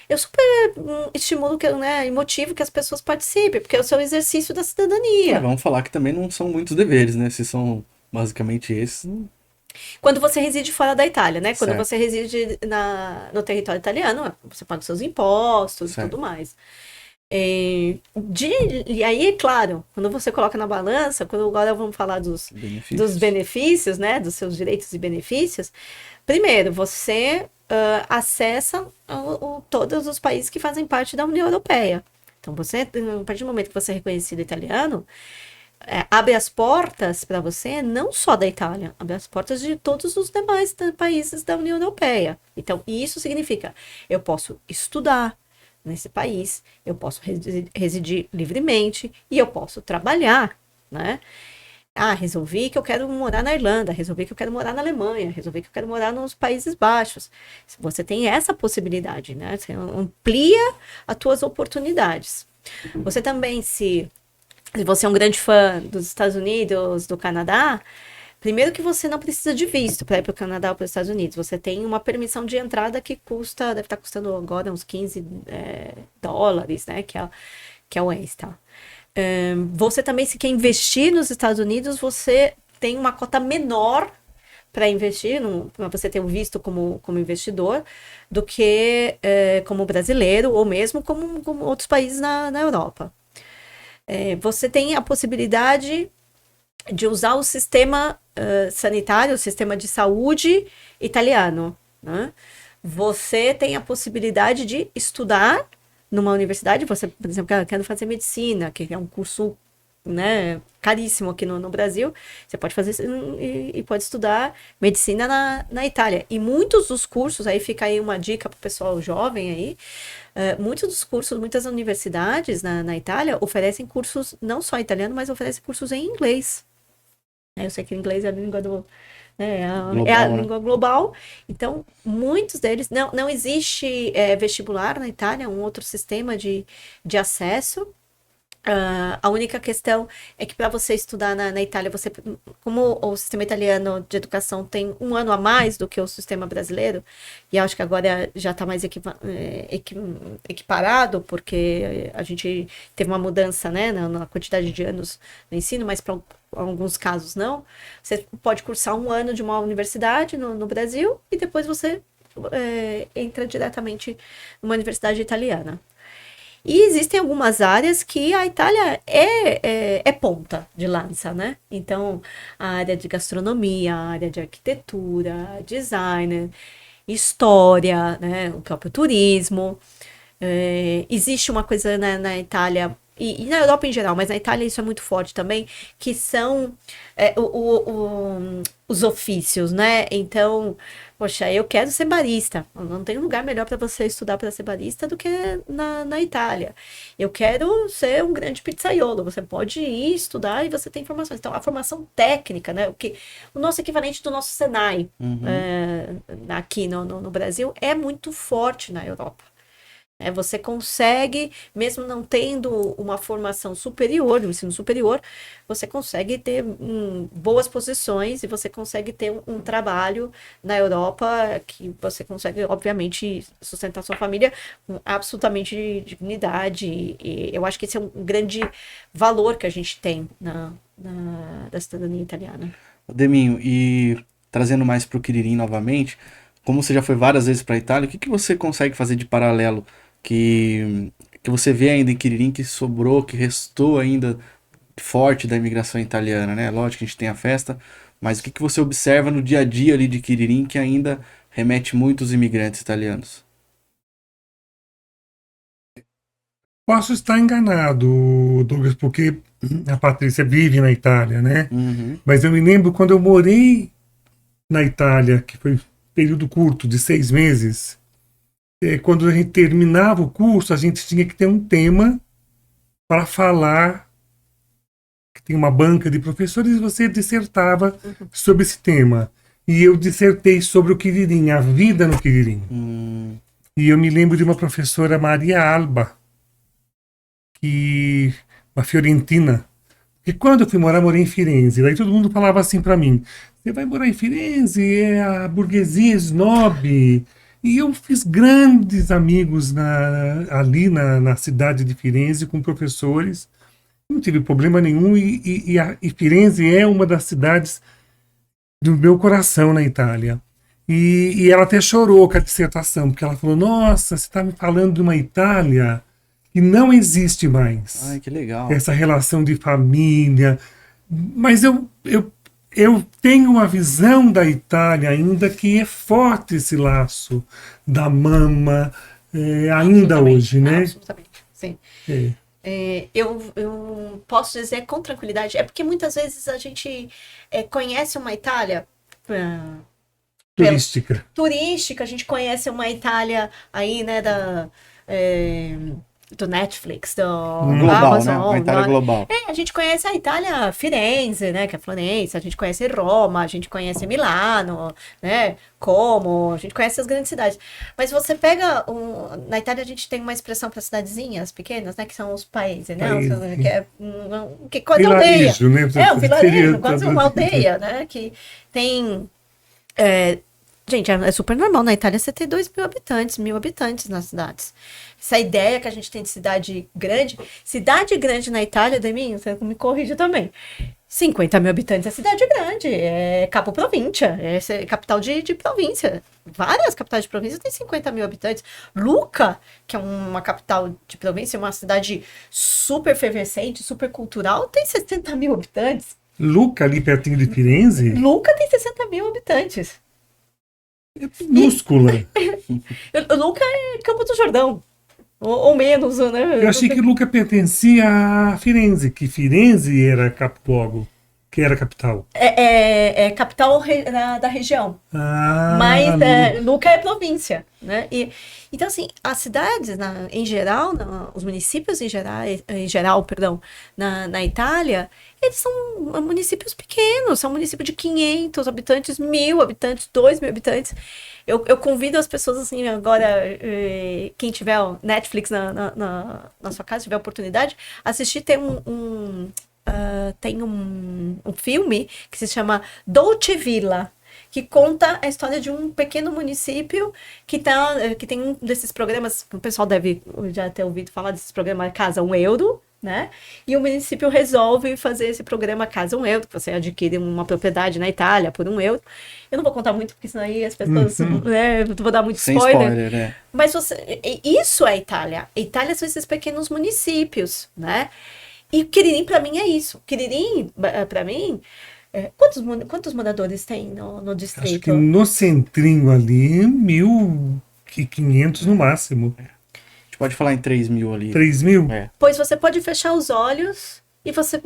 eu super estimulo né, e motivo que as pessoas participem, porque é o seu exercício da cidadania. Vamos falar que também não são muitos deveres, né? Se são basicamente esses. Quando você reside fora da Itália, né? Quando Certo. você reside no território italiano, você paga os seus impostos e Certo. tudo mais. E aí, claro, quando você coloca na balança, quando agora vamos falar dos benefícios, né? Dos seus direitos e benefícios. Primeiro, você acessa todos os países que fazem parte da União Europeia. Então, você, a partir do momento que você é reconhecido italiano, abre as portas para você, não só da Itália, abre as portas de todos os demais países da União Europeia. Então, isso significa, eu posso estudar nesse país, eu posso residir livremente e eu posso trabalhar, né? Resolvi que eu quero morar na Irlanda, resolvi que eu quero morar na Alemanha, resolvi que eu quero morar nos Países Baixos. Você tem essa possibilidade, né? Você amplia as tuas oportunidades. Você também, se você é um grande fã dos Estados Unidos, do Canadá, primeiro que você não precisa de visto para ir para o Canadá ou para os Estados Unidos. Você tem uma permissão de entrada que deve estar custando agora uns $15, né? Que é o extra. Você também, se quer investir nos Estados Unidos, você tem uma cota menor para investir, para você ter um visto como investidor, do que como brasileiro, ou mesmo como outros países na Europa. Você tem a possibilidade de usar o sistema sanitário, o sistema de saúde italiano, né? Você tem a possibilidade de estudar numa universidade. Você, por exemplo, quer fazer medicina, que é um curso, né, caríssimo aqui no Brasil. Você pode fazer e pode estudar medicina na Itália. E muitos dos cursos, aí fica aí uma dica para o pessoal jovem aí, muitos dos cursos, muitas universidades na Itália oferecem cursos não só italiano, mas oferecem cursos em inglês. Eu sei que o inglês é a língua língua global. Então, muitos deles... Não existe vestibular na Itália, um outro sistema de acesso. A única questão é que para você estudar na Itália, como o sistema italiano de educação tem um ano a mais do que o sistema brasileiro, e acho que agora já está mais equiparado, porque a gente teve uma mudança, né, na quantidade de anos no ensino, mas para alguns casos não. Você pode cursar um ano de uma universidade no Brasil e depois você entra diretamente numa universidade italiana. E existem algumas áreas que a Itália é ponta de lança, né? Então, a área de gastronomia, a área de arquitetura, design, história, né? O próprio turismo. Existe uma coisa na Itália, e na Europa em geral, mas na Itália isso é muito forte também, que são os ofícios, né? Então, poxa, eu quero ser barista. Não tem lugar melhor para você estudar para ser barista do que na Itália. Eu quero ser um grande pizzaiolo. Você pode ir estudar e você tem informações. Então, a formação técnica, né? O nosso equivalente do nosso Senai, aqui no Brasil, é muito forte na Europa. Você consegue, mesmo não tendo uma formação superior, um ensino superior, você consegue ter boas posições e você consegue ter um trabalho na Europa que você consegue, obviamente, sustentar sua família com absolutamente dignidade. E eu acho que esse é um grande valor que a gente tem da cidadania italiana. Deminho, e trazendo mais para o Quiririm novamente, como você já foi várias vezes para a Itália, o que você consegue fazer de paralelo que você vê ainda em Quiririm que sobrou, que restou ainda forte da imigração italiana, né? Lógico que a gente tem a festa, mas o que você observa no dia a dia ali de Quiririm que ainda remete muitos imigrantes italianos? Posso estar enganado, Douglas, porque a Patrícia vive na Itália, né? Mas eu me lembro quando eu morei na Itália, que foi um período curto, de 6 meses, quando a gente terminava o curso, a gente tinha que ter um tema para falar, que tem uma banca de professores, e você dissertava sobre esse tema. E eu dissertei sobre o Quiririm, a vida no Quiririm. E eu me lembro de uma professora, Maria Alba, uma fiorentina, que quando eu fui morar, morei em Firenze. Daí todo mundo falava assim para mim: você vai morar em Firenze, é a burguesia snob. E eu fiz grandes amigos ali na cidade de Firenze com professores. Não tive problema nenhum. E Firenze é uma das cidades do meu coração na Itália. E ela até chorou com a dissertação, porque ela falou: Nossa, você está me falando de uma Itália que não existe mais. Ai, que legal. Essa relação de família. Mas eu tenho uma visão da Itália ainda que é forte esse laço da mama, ainda Absolutamente, hoje, né? Absolutamente, sim. É. Eu posso dizer com tranquilidade, é porque muitas vezes a gente conhece uma Itália Turística. turística, a gente conhece uma Itália aí, né, do Netflix, do Global, Amazon, né? Uma Itália global. a gente conhece a Itália Firenze, né, que é Florença, a gente conhece Roma, a gente conhece Milano, né, Como, a gente conhece as grandes cidades. Mas você pega, na Itália a gente tem uma expressão para cidadezinhas pequenas, né, que são os paesi, né, Paesi. que é quase aldeia. Vilarejo, né? Um vilarejo, Seria quase uma aldeia, né, que tem... gente, é super normal na Itália você ter 2.000 habitantes, 1.000 habitantes nas cidades. Essa ideia que a gente tem de cidade grande na Itália, Deminho, você me corrige também. 50.000 habitantes é cidade grande, é Capo Provincia, é capital de província. Várias capitais de província têm 50.000 habitantes. Lucca, que é uma capital de província, uma cidade super efervescente, super cultural, tem 60.000 habitantes. Lucca, ali pertinho de Firenze, Lucca tem 60.000 habitantes. é minúscula. Lucca é Campo do Jordão. Ou menos, né? Eu achei que Lucca pertencia a Firenze, que Firenze era capoluogo, que era capital. É capital da região. Ah, Mas Lucca é província, né? Então, assim, as cidades, em geral, os municípios em geral, perdão, na Itália, eles são municípios pequenos, são municípios de 500 habitantes, 1.000 habitantes, 2.000 habitantes. Eu convido as pessoas, assim, agora, quem tiver o Netflix na sua casa, tiver oportunidade, assistir, tem um filme que se chama Dolce Villa, que conta a história de um pequeno município que tem um desses programas, o pessoal deve já ter ouvido falar desses programas Casa 1 Euro, né? E o município resolve fazer esse programa Casa 1 Euro, que você adquire uma propriedade na Itália por 1 euro. Eu não vou contar muito, porque senão aí as pessoas, né, eu vou dar muito Sem spoiler, né? Mas isso é a Itália. A Itália são esses pequenos municípios, né? E Quiririm, para mim, é isso. Quiririm, para mim, quantos moradores tem no distrito? acho que no centrinho ali, 1.500 no máximo. A gente pode falar em 3.000 ali. 3.000? É. Pois você pode fechar os olhos e você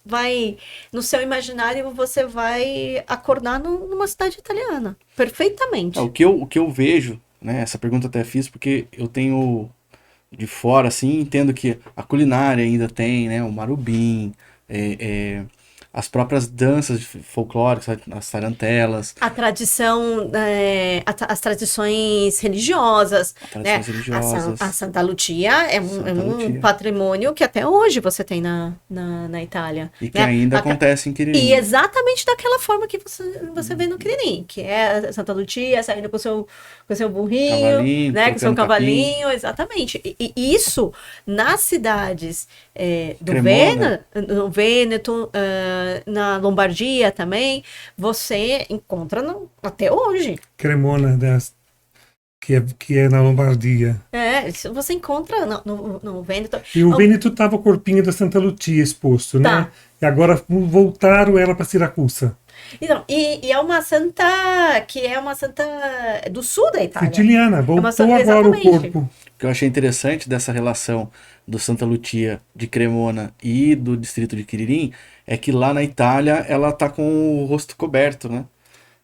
vai, no seu imaginário, você vai acordar numa cidade italiana. Perfeitamente. O que eu vejo, né? Essa pergunta até fiz porque eu tenho de fora, assim, entendo que a culinária ainda tem, né? O marubim, as próprias danças folclóricas, as tarantelas. A tradição, as tradições religiosas, né? Tradições religiosas. A Santa Lucia é Santa um Lucia. patrimônio que até hoje você tem na Itália. E que né? ainda acontece em Quiririm. E exatamente daquela forma que você vê no Quiririm, que é a Santa Lucia saindo com o seu burrinho, Cavalinho, né, com o seu tocando cavalinho, exatamente. E isso nas cidades Cremona. no Vêneto, na Lombardia também, você encontra até hoje. Cremona, que é na Lombardia. Você encontra no Vêneto. E o Vêneto estava o corpinho da Santa Lucia exposto, né? Tá. E agora voltaram ela para Siracusa. Então, e é uma santa do sul da Itália. Siciliana, voltou agora o exatamente. corpo. O que eu achei interessante dessa relação do Santa Lucia de Cremona e do distrito de Quiririm é que lá na Itália ela tá com o rosto coberto, né?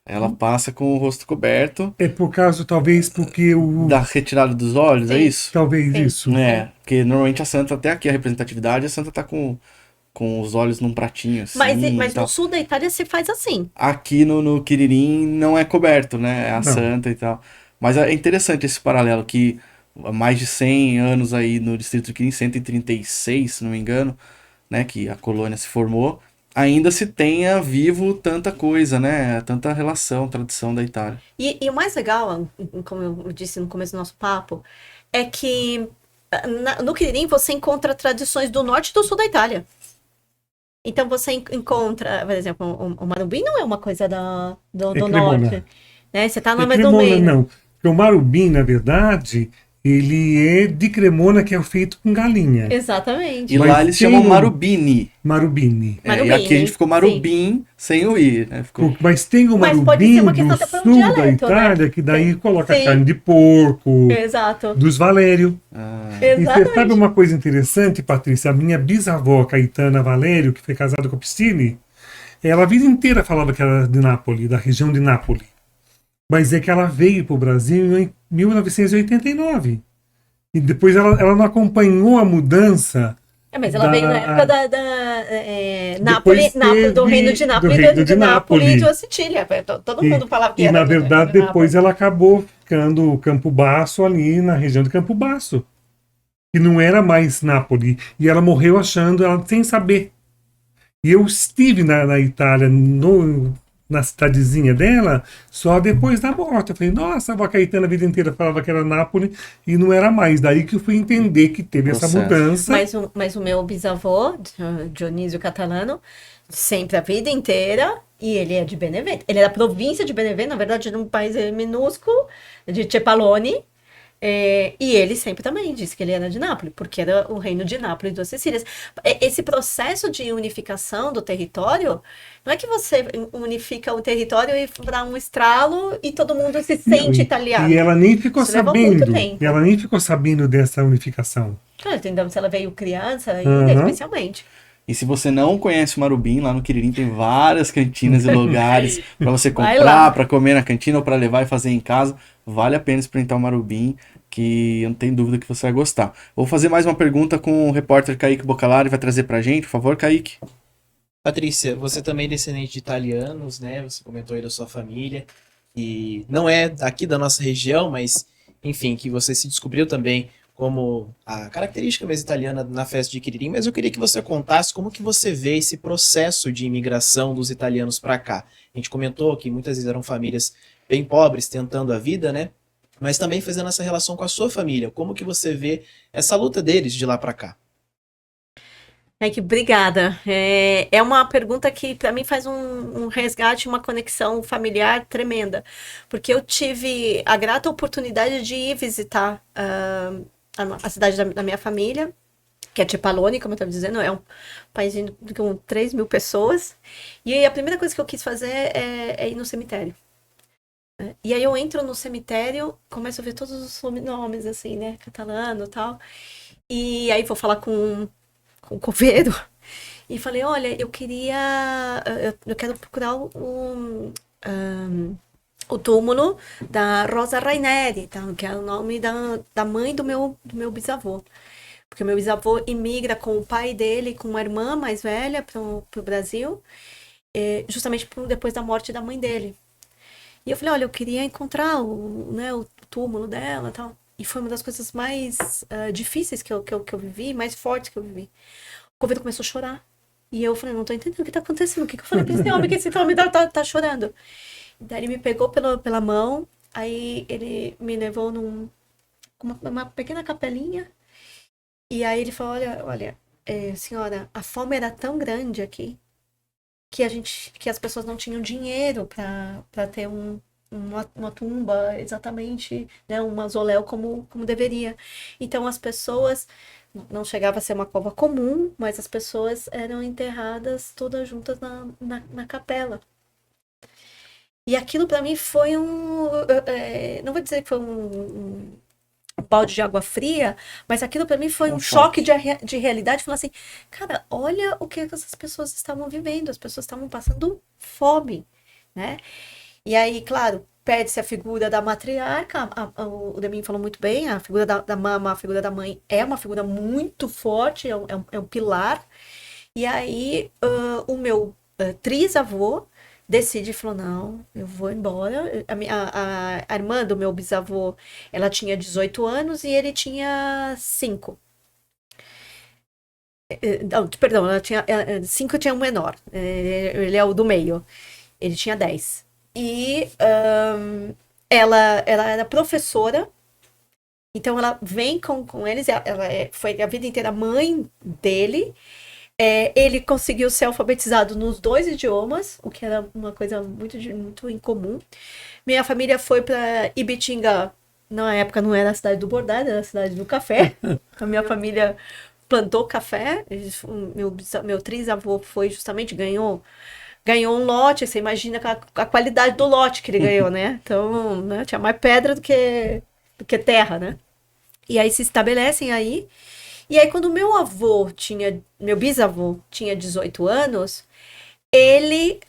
Ela passa com o rosto coberto, É por causa, talvez, porque da retirada dos olhos, é Sim. isso? Talvez Sim. isso. É, porque normalmente a santa, até aqui a representatividade, a santa tá com os olhos num pratinho, assim. Mas e tal. no sul da Itália se faz assim. Aqui no Quiririm não é coberto, né? É a Não. santa e tal. Mas é interessante esse paralelo, que há mais de 100 anos aí no distrito de Quiririm, 136, se não me engano, né? Que a colônia se formou. ainda se tenha vivo tanta coisa, né? Tanta relação, tradição da Itália. E o mais legal, como eu disse no começo do nosso papo, é que no Quiririm você encontra tradições do norte e do sul da Itália. Então você encontra, por exemplo, o Marubim não é uma coisa do Cremona. norte. Né? Você tá É mais no Cremona, meio. não. Porque o Marubim, na verdade, ele é de Cremona, que é feito com galinha. Exatamente. E Mas lá eles tem chamam um- Marubini. Marubini. É, e aqui a gente ficou Marubim sem o I, né? Ficou... Mas tem o Mas pode ser Marubim uma do questão até para um sul da dialeto, né? Itália, que daí coloca Sim. carne de porco, Exato. dos Valério. Ah, E você sabe Exatamente. uma coisa interessante, Patrícia? A minha bisavó, Caetana Valério, que foi casada com o Piscine, ela a vida inteira falava que era de Nápoles, da região de Nápoles. Mas é que ela veio para o Brasil em 1989. E depois ela não acompanhou a mudança. Mas ela Da- veio na época Depois Nápoles, do teve reino de Nápoles, do reino de de Nápoles Nápoles. e da Sicília. Todo mundo falava que E era na do verdade, reino de depois Nápoles. ela acabou ficando Campo Basso, ali na região de Campo Basso. Que não era mais Nápoles. E ela morreu achando, ela sem saber. E eu estive na Itália, na cidadezinha dela, só depois da morte. Eu falei, nossa, a avó Caetana a vida inteira falava que era Nápoles e não era mais. Daí que eu fui entender que teve essa Processo. mudança. Mas o meu bisavô, Dionísio Catalano, sempre a vida inteira, e ele é de Benevento. Ele é da província de Benevento, na verdade, de um país minúsculo, de Cepaloni. E ele sempre também disse que ele era de Nápoles, porque era o reino de Nápoles e das Sicílias. Esse processo de unificação do território, não é que você unifica o território e dá um estralo e todo mundo se sente italiano. E ela nem ficou Isso levou muito sabendo. tempo. E ela nem ficou sabendo dessa unificação. Entendeu? Se ela veio criança, Uhum. especialmente. E se você não conhece o Marubim, lá no Quiririm tem várias cantinas e lugares para você Vai comprar, lá. para comer na cantina ou para levar e fazer em casa. Vale a pena experimentar o Marubim, que eu não tenho dúvida que você vai gostar. Vou fazer mais uma pergunta com o repórter Kaique Bocalari, vai trazer pra gente, por favor, Kaique. Patrícia, você também é descendente de italianos, né? Você comentou aí da sua família, e não é aqui da nossa região, mas, enfim, que você se descobriu também como a característica mesmo italiana na festa de Quiririm, mas eu queria que você contasse como que você vê esse processo de imigração dos italianos para cá. A gente comentou que muitas vezes eram famílias bem pobres, tentando a vida, né? Mas também fazendo essa relação com a sua família. Como que você vê essa luta deles de lá para cá? Que obrigada. É uma pergunta que para mim faz um resgate, uma conexão familiar tremenda, porque eu tive a grata oportunidade de ir visitar a cidade da minha família, que é Cepaloni, como eu estava dizendo, é um país com 3 mil pessoas, e aí a primeira coisa que eu quis fazer é ir no cemitério. E aí eu entro no cemitério, começo a ver todos os nomes, assim, né, catalano e tal, e aí vou falar com o coveiro, e falei, olha, eu quero procurar o túmulo da Rosa Raineri, tá? Que é o nome da mãe do meu bisavô. Porque o meu bisavô imigra com o pai dele, com uma irmã mais velha pro Brasil, justamente depois da morte da mãe dele. E eu falei, olha, eu queria encontrar o túmulo dela e tal. E foi uma das coisas mais difíceis que eu vivi, mais fortes que eu vivi. O coveiro começou a chorar. E eu falei, não tô entendendo o que tá acontecendo. O que eu falei pra esse homem, que esse homem tá chorando? Daí ele me pegou pela mão, aí ele me levou uma pequena capelinha. E aí ele falou, olha, senhora, a fome era tão grande aqui que as pessoas não tinham dinheiro para ter uma tumba exatamente, né, um mausoléu como deveria. Então as pessoas, não chegava a ser uma cova comum, mas as pessoas eram enterradas todas juntas na capela. E aquilo para mim foi não vou dizer que foi um balde de água fria, mas aquilo para mim foi um choque de realidade. Falar assim, cara, olha o que essas pessoas estavam vivendo, as pessoas estavam passando fome, né? E aí, claro, perde-se a figura da matriarca, o Demin falou muito bem, a figura da mama, a figura da mãe é uma figura muito forte, é um pilar. E aí, o meu trisavô decide, falou, não, eu vou embora. A irmã do meu bisavô, ela tinha 18 anos e ele tinha 5. Não, perdão, ela tinha 5, eu tinha um menor. Ele é o do meio. Ele tinha 10. E ela era professora, então ela vem com eles, foi a vida inteira mãe dele. Ele conseguiu ser alfabetizado nos 2 idiomas, o que era uma coisa muito incomum. Minha família foi para Ibitinga, na época não era a cidade do bordado, era a cidade do café. A minha família plantou café. Meu trisavô foi justamente, ganhou um lote, você imagina a qualidade do lote que ele ganhou, né? Então, né, tinha mais pedra do que terra, né? E aí se estabelecem aí. E aí, quando meu bisavô tinha 18 anos, ele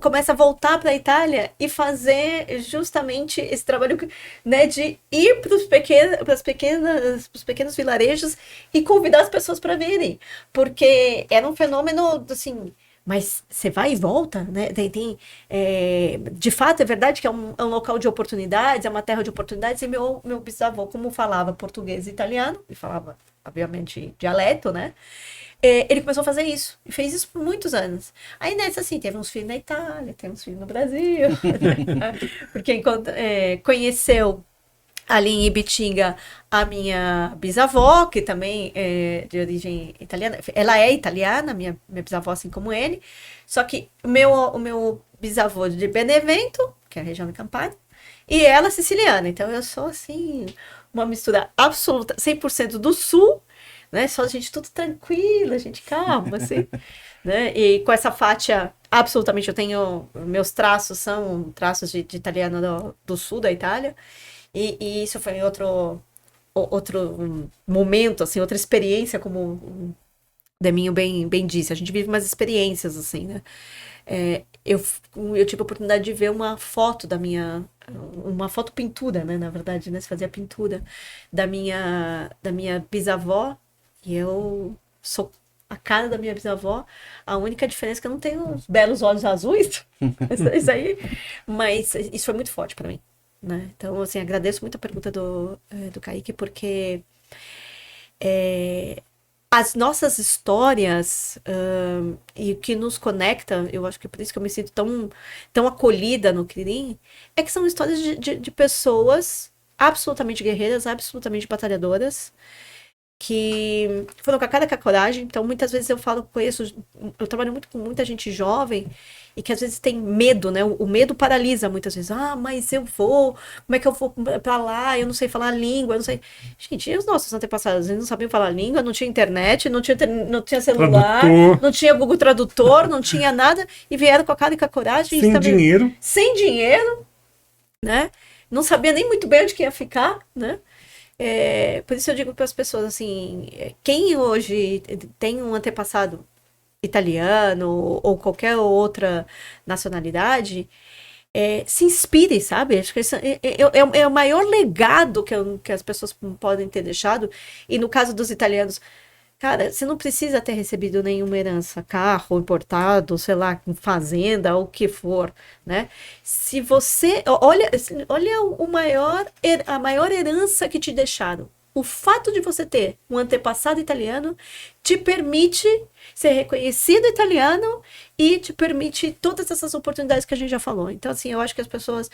começa a voltar para a Itália e fazer justamente esse trabalho, né, de ir para os pequenos vilarejos e convidar as pessoas para virem. Porque era um fenômeno, assim, mas você vai e volta, né? De fato, é verdade que é um local de oportunidades, é uma terra de oportunidades, e meu bisavô, como falava português e italiano, e falava, obviamente, dialeto, né? Ele começou a fazer isso, e fez isso por muitos anos. Aí nessa, assim, teve uns filhos na Itália, teve uns filhos no Brasil, porque conheceu ali em Ibitinga a minha bisavó, que também é de origem italiana. Ela é italiana, minha bisavó, assim como ele. Só que o meu bisavô de Benevento, que é a região de Campania, e ela siciliana. Então eu sou, assim, uma mistura absoluta, 100% do sul, né? Só gente tudo tranquila, gente calma, assim. Né? E com essa faixa, absolutamente, meus traços são traços de italiano do sul da Itália. E isso foi outro momento, assim, outra experiência, como o Deminho bem disse. A gente vive umas experiências, assim, né? Eu tive a oportunidade de ver uma foto uma foto pintura, né? Na verdade, né? Se fazia pintura da minha bisavó, e eu sou a cara da minha bisavó. A única diferença é que eu não tenho os belos olhos azuis, isso aí, mas isso foi muito forte para mim. Né? Então, assim, agradeço muito a pergunta do Kaique, porque as nossas histórias e o que nos conecta, eu acho que por isso que eu me sinto tão acolhida no Quirim, é que são histórias de pessoas absolutamente guerreiras, absolutamente batalhadoras, que foram com a cara e com a coragem. Então, muitas vezes eu trabalho muito com muita gente jovem e que às vezes tem medo, né? O medo paralisa muitas vezes. Mas como é que eu vou pra lá? Eu não sei falar a língua, eu não sei. Gente, e os nossos antepassados, eles não sabiam falar a língua, não tinha internet, não tinha celular, Tradutor. não tinha Google Tradutor, não tinha nada, e vieram com a cara e com a coragem. Sem dinheiro, né? Não sabia nem muito bem onde que ia ficar, né? Por isso eu digo para as pessoas, assim, quem hoje tem um antepassado italiano ou qualquer outra nacionalidade, se inspire, sabe? Acho que é o maior legado que as pessoas podem ter deixado. E no caso dos italianos, cara, você não precisa ter recebido nenhuma herança, carro importado, sei lá, fazenda, ou o que for, né? Se você... Olha a maior herança que te deixaram. O fato de você ter um antepassado italiano te permite ser reconhecido italiano e te permite todas essas oportunidades que a gente já falou. Então, assim, eu acho que as pessoas...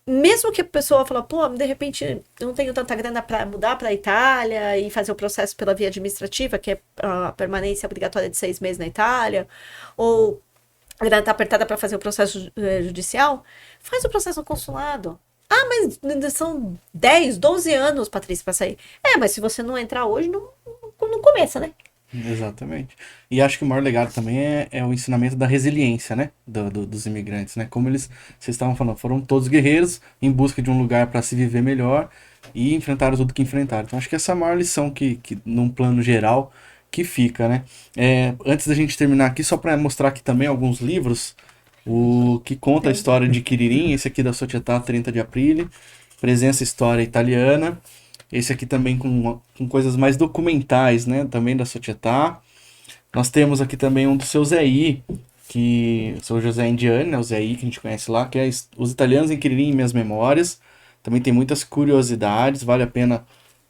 mesmo que a pessoa fala, pô, de repente eu não tenho tanta grana para mudar para a Itália e fazer o processo pela via administrativa, que é a permanência obrigatória de 6 meses na Itália, ou a grana está apertada para fazer o processo judicial, faz o processo no consulado. Mas são 10, 12 anos, Patrícia, para sair. Mas se você não entrar hoje, não começa, né? Exatamente. E acho que o maior legado também é o ensinamento da resiliência, né? Dos imigrantes, né? Como vocês estavam falando, foram todos guerreiros em busca de um lugar para se viver melhor e enfrentaram tudo que enfrentaram. Então acho que essa é a maior lição que num plano geral, que fica, né? Antes da gente terminar aqui, só para mostrar aqui também alguns livros, o que conta a história de Quiririm, esse aqui da Società 30 de Aprile, Presença História Italiana. Esse aqui também com coisas mais documentais, né? Também da Società. Nós temos aqui também um do seu Zé I, que o seu José Indiani, né? O Zé I, que a gente conhece lá, que é Os Italianos em Quiririm e Minhas Memórias. Também tem muitas curiosidades, vale a pena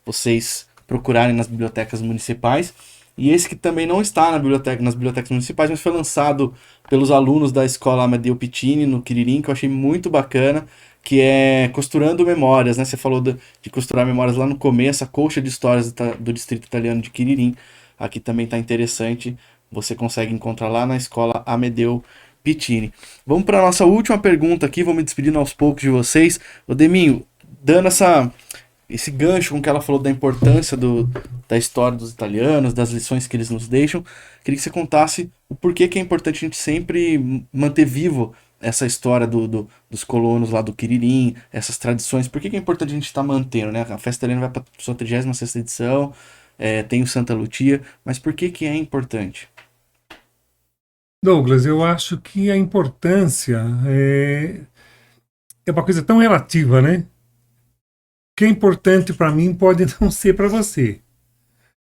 vocês procurarem nas bibliotecas municipais. E esse que também não está nas bibliotecas municipais, mas foi lançado pelos alunos da escola Amadeu Pittini, no Quiririm, que eu achei muito bacana, que é Costurando Memórias, né? Você falou de costurar memórias lá no começo, a colcha de histórias do Distrito Italiano de Quiririm. Aqui também está interessante, você consegue encontrar lá na escola Amadeu Pittini. Vamos para a nossa última pergunta aqui, vou me despedindo aos poucos de vocês. O Deminho, dando esse gancho com que ela falou da importância da história dos italianos, das lições que eles nos deixam, queria que você contasse o porquê que é importante a gente sempre manter vivo essa história dos colonos lá do Quiririm, essas tradições, por que é importante a gente estar mantendo, né? A festa italiana vai para a sua 36ª edição, tem o Santa Lucia, mas por que é importante? Douglas, eu acho que a importância é uma coisa tão relativa, né? O que é importante para mim pode não ser para você.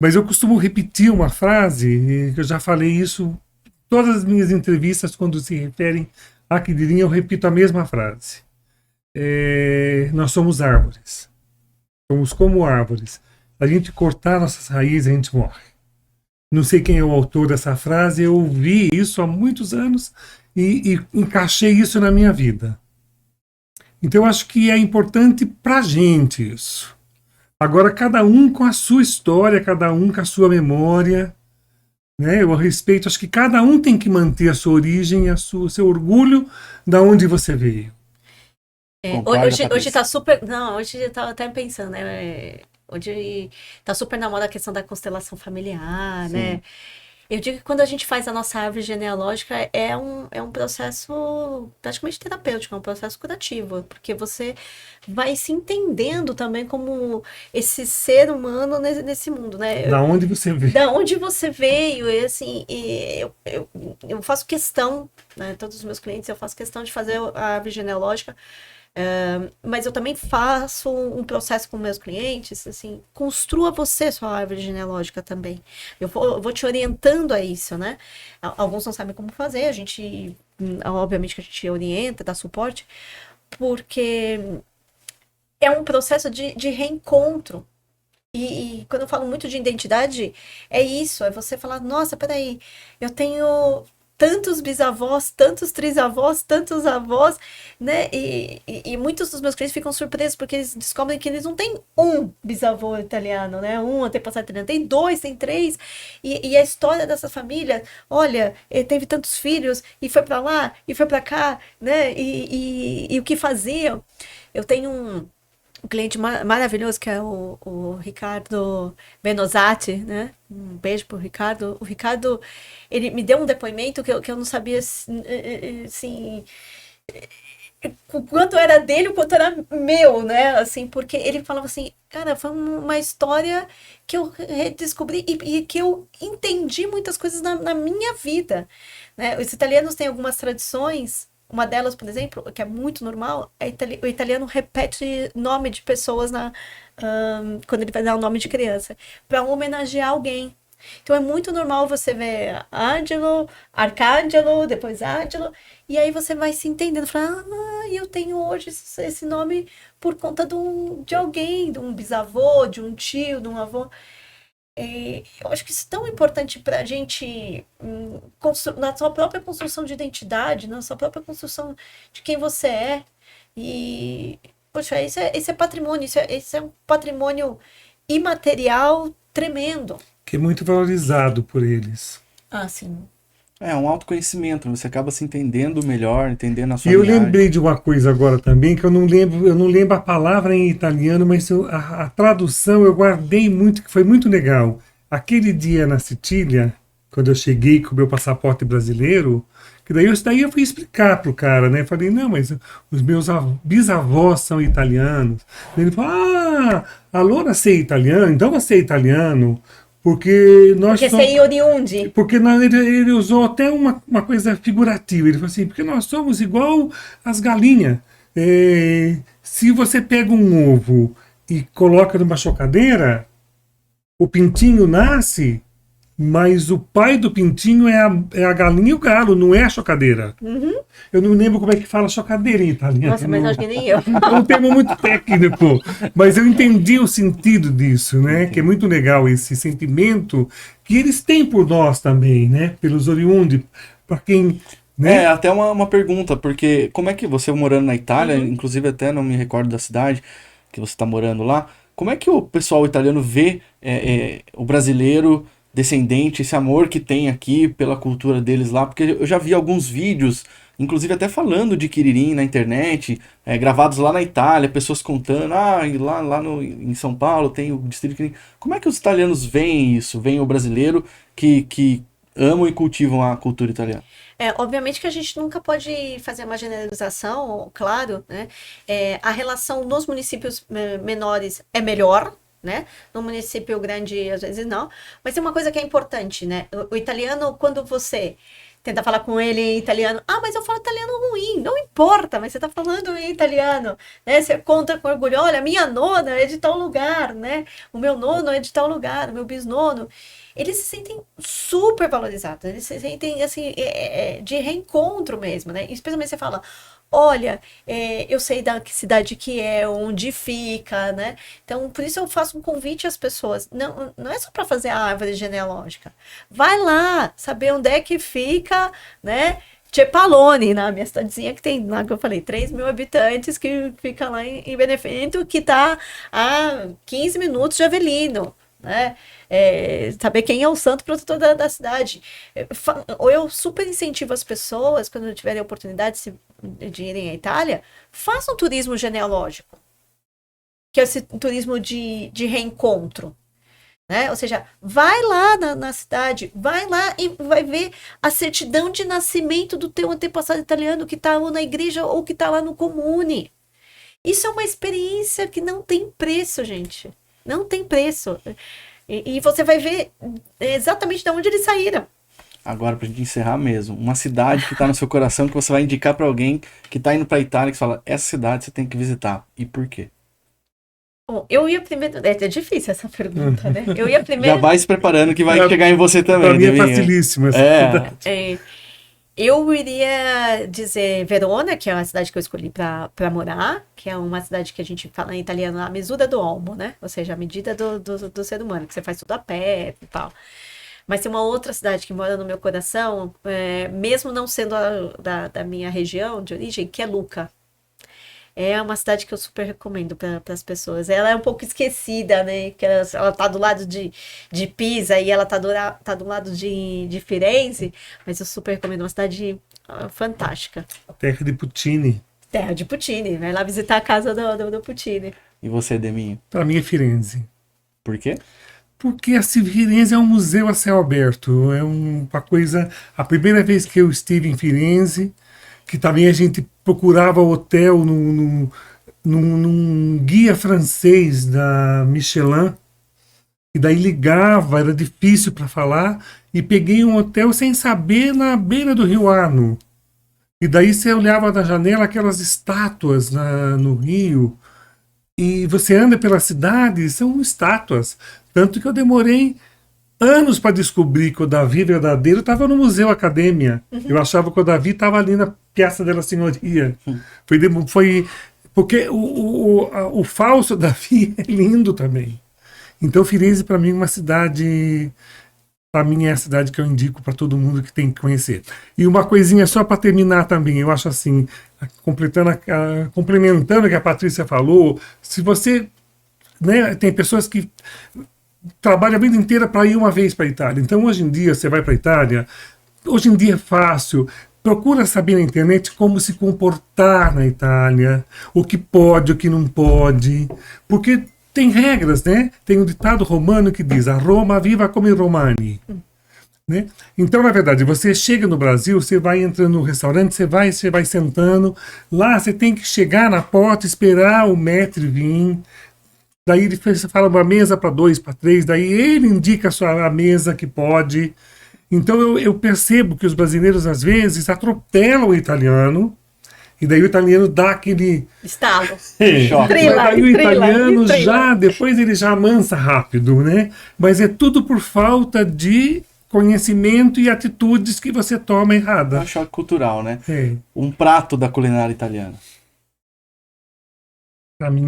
Mas eu costumo repetir uma frase, que eu já falei isso em todas as minhas entrevistas, quando se referem a Quiririm, eu repito a mesma frase. Nós somos árvores. Somos como árvores. A gente cortar nossas raízes, a gente morre. Não sei quem é o autor dessa frase, eu ouvi isso há muitos anos e encaixei isso na minha vida. Então eu acho que é importante pra gente isso. Agora, cada um com a sua história, cada um com a sua memória, né? Eu respeito, acho que cada um tem que manter a sua origem, o seu orgulho da onde você veio. Hoje tá super. Não, hoje eu tava até pensando, né? Hoje tá super na moda a questão da constelação familiar, Sim. né? Eu digo que quando a gente faz a nossa árvore genealógica é um processo praticamente terapêutico, é um processo curativo, porque você vai se entendendo também como esse ser humano nesse mundo, né? Da onde você veio. Da onde você veio, e assim, eu faço questão, né? Todos os meus clientes, eu faço questão de fazer a árvore genealógica. Mas eu também faço um processo com meus clientes, assim, construa você sua árvore genealógica também. Eu vou te orientando a isso, né? Alguns não sabem como fazer, obviamente que a gente orienta, dá suporte, porque é um processo de reencontro. E quando eu falo muito de identidade, é isso, é você falar, nossa, peraí, eu tenho tantos bisavós, tantos trisavós, tantos avós, né? E muitos dos meus clientes ficam surpresos porque eles descobrem que eles não têm um bisavô italiano, né? Um antepassado italiano, tem 2, tem 3. E a história dessa família, olha, ele teve tantos filhos e foi para lá e foi para cá, né? E o que faziam? Eu tenho um cliente maravilhoso que é o Ricardo Benozati, né? Um beijo pro Ricardo. O Ricardo, ele me deu um depoimento que eu não sabia, assim, o quanto era dele, o quanto era meu, né? Assim, porque ele falava assim, cara, foi uma história que eu redescobri e que eu entendi muitas coisas na minha vida, né? Os italianos têm algumas tradições. Uma delas, por exemplo, que é muito normal, o italiano repete nome de pessoas quando ele vai dar o nome de criança, para homenagear alguém. Então é muito normal você ver Angelo, Arcangelo, depois Angelo, e aí você vai se entendendo, falando, eu tenho hoje esse nome por conta de alguém, de um bisavô, de um tio, de um avô. Eu acho que isso é tão importante para a gente, na sua própria construção de identidade, na sua própria construção de quem você é. E, poxa, esse é patrimônio, esse é um patrimônio imaterial tremendo. Que é muito valorizado por eles. Ah, sim. É um autoconhecimento, você acaba se entendendo melhor, entendendo a sua E eu linhagem. lembrei de uma coisa agora também, que eu não lembro a palavra em italiano, mas a tradução eu guardei muito, que foi muito legal. Aquele dia na Sicília, quando eu cheguei com o meu passaporte brasileiro, que daí eu fui explicar pro cara, né? Falei, não, mas os meus bisavós são italianos. Ele falou, allora sei italiano, então você é italiano. Porque nós Porque você é oriundi. Porque ele usou até uma coisa figurativa. Ele falou assim, porque nós somos igual as galinhas. Se você pega um ovo e coloca numa chocadeira, o pintinho nasce mas o pai do pintinho é a galinha e o galo, não é a chocadeira. Uhum. Eu não lembro como é que fala chocadeira em italiano. Nossa, mas acho que nem eu. É um termo muito técnico, mas eu entendi o sentido disso, né? Que é muito legal esse sentimento que eles têm por nós também, né? Pelos oriundos, para quem... Né? Até uma pergunta, porque como é que você morando na Itália, inclusive até não me recordo da cidade que você está morando lá, como é que o pessoal italiano vê o brasileiro descendente, esse amor que tem aqui pela cultura deles lá? Porque eu já vi alguns vídeos, inclusive até falando de Quiririm na internet, gravados lá na Itália, pessoas contando, e lá em São Paulo tem o distrito de Quiririm. Como é que os italianos veem isso? Veem o brasileiro que amam e cultivam a cultura italiana? Obviamente que a gente nunca pode fazer uma generalização, claro, né? A relação nos municípios menores é melhor, né? No município grande, às vezes não. Mas tem uma coisa que é importante, né? O italiano, quando você tenta falar com ele em italiano, mas eu falo italiano ruim, não importa, mas você tá falando em italiano, né? Você conta com orgulho, olha, minha nona é de tal lugar, né? O meu nono é de tal lugar, o meu bisnono. Eles se sentem super valorizados, eles se sentem, assim, de reencontro mesmo, né? Especialmente você fala, olha, eu sei da que cidade que é, onde fica, né? Então, por isso eu faço um convite às pessoas. Não é só para fazer a árvore genealógica. Vai lá, saber onde é que fica, né? Cepalone, na minha cidadezinha que tem, lá que eu falei, 3 mil habitantes, que fica lá em Benevento, que tá a 15 minutos de Avellino, né? Saber quem é o santo protetor da cidade. Eu super incentivo as pessoas, quando tiverem a oportunidade de irem à Itália, façam um turismo genealógico, que é esse turismo de reencontro, né? Ou seja, vai lá na cidade, vai lá e vai ver a certidão de nascimento do teu antepassado italiano que está ou na igreja ou que está lá no comune. Isso é uma experiência que não tem preço, gente. Não tem preço. E você vai ver exatamente de onde eles saíram. Agora, pra gente encerrar mesmo, uma cidade que tá no seu coração que você vai indicar pra alguém que tá indo pra Itália, que fala, essa cidade você tem que visitar. E por quê? Bom, eu ia primeiro... É difícil essa pergunta, né? Eu ia primeiro... Já vai se preparando que vai chegar em você também. Pra mim é Deminha. facilíssimo essa cidade. Eu iria dizer Verona, que é a cidade que eu escolhi para morar, que é uma cidade que a gente fala em italiano, a misura do uomo, né? Ou seja, a medida do ser humano, que você faz tudo a pé e tal. Mas tem uma outra cidade que mora no meu coração, mesmo não sendo da minha região de origem, que é Lucca. É uma cidade que eu super recomendo para as pessoas. Ela é um pouco esquecida, né? Que ela tá do lado de Pisa e ela tá do lado de Firenze, mas eu super recomendo. Uma cidade fantástica. Terra de Puccini. Terra de Puccini. Vai lá visitar a casa do Puccini. E você, Deminho? Para mim é Firenze. Por quê? Porque a Firenze é um museu a céu aberto. É uma coisa... A primeira vez que eu estive em Firenze, que também a gente procurava hotel num guia francês da Michelin, e daí ligava, era difícil para falar, e peguei um hotel sem saber na beira do Rio Arno. E daí você olhava da janela aquelas estátuas no rio, e você anda pela cidade, são estátuas. Tanto que eu demorei anos para descobrir que o Davi verdadeiro estava no Museu Academia. Eu achava que o Davi estava ali na Piazza della Signoria. Foi porque o falso Davi é lindo também. Então Firenze para mim é uma cidade, para mim é a cidade que eu indico para todo mundo que tem que conhecer. E uma coisinha só para terminar também, eu acho assim, complementando o que a Patrícia falou, se você, né, tem pessoas que trabalha a vida inteira para ir uma vez para a Itália. Então, hoje em dia, você vai para a Itália, hoje em dia é fácil. Procura saber na internet como se comportar na Itália, o que pode, o que não pode. Porque tem regras, né? Tem um ditado romano que diz, a Roma viva come i romani. Né? Então, na verdade, você chega no Brasil, você vai entrando no restaurante, você vai sentando. Lá, você tem que chegar na porta, esperar o maître vir. Daí ele fala uma mesa para 2, para 3, daí ele indica a mesa que pode. Então eu percebo que os brasileiros às vezes atropelam o italiano E daí o italiano dá aquele... Estalo. Choque. Trila, Mas daí o trila, italiano trila. já, depois ele já amansa rápido, né? Mas é tudo por falta de conhecimento e atitudes que você toma É errada. um choque cultural, né? É. Um prato da culinária italiana. Pra mim,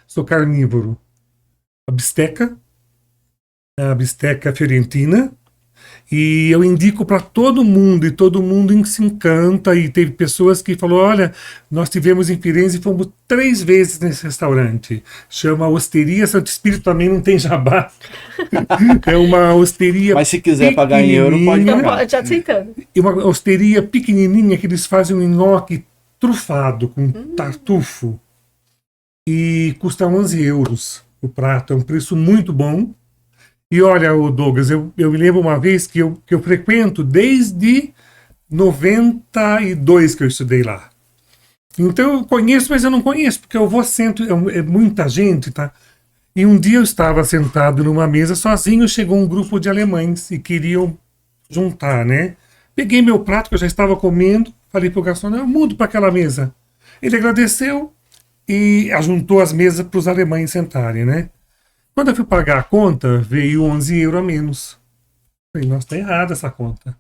sou carnívoro. A bisteca fiorentina. E eu indico para todo mundo, e todo mundo se encanta. E teve pessoas que falaram: olha, nós tivemos em Firenze e fomos 3 vezes nesse restaurante. Chama Osteria Santo Espírito, também não tem jabá. É uma osteria. Mas se quiser pagar em euro, pode pequenininha. pagar. Já aceitando. E uma osteria pequenininha que eles fazem um nhoque trufado com tartufo. E custa 11 euros o prato. É um preço muito bom. E olha, o Douglas, eu me lembro uma vez que eu frequento desde 92 que eu estudei lá. Então eu conheço, mas eu não conheço, porque eu vou sento, é muita gente, tá? E um dia eu estava sentado numa mesa sozinho, chegou um grupo de alemães e queriam juntar, né? Peguei meu prato que eu já estava comendo, falei pro garçom: eu mudo para aquela mesa. Ele agradeceu e ajuntou as mesas para os alemães sentarem, né? Quando eu fui pagar a conta, veio 11 euros a menos. Falei: nossa, tá errada essa conta.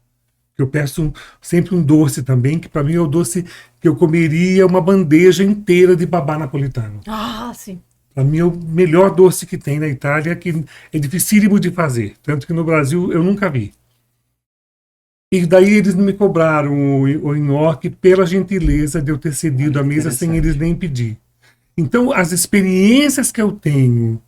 Eu peço sempre um doce também, que para mim é o doce que eu comeria uma bandeja inteira de babá napolitano. Ah, sim. Para mim é o melhor doce que tem na Itália, que é dificílimo de fazer. Tanto que no Brasil eu nunca vi. E daí eles me cobraram o nhoque pela gentileza de eu ter cedido a mesa sem eles nem pedir. Então, as experiências que eu tenho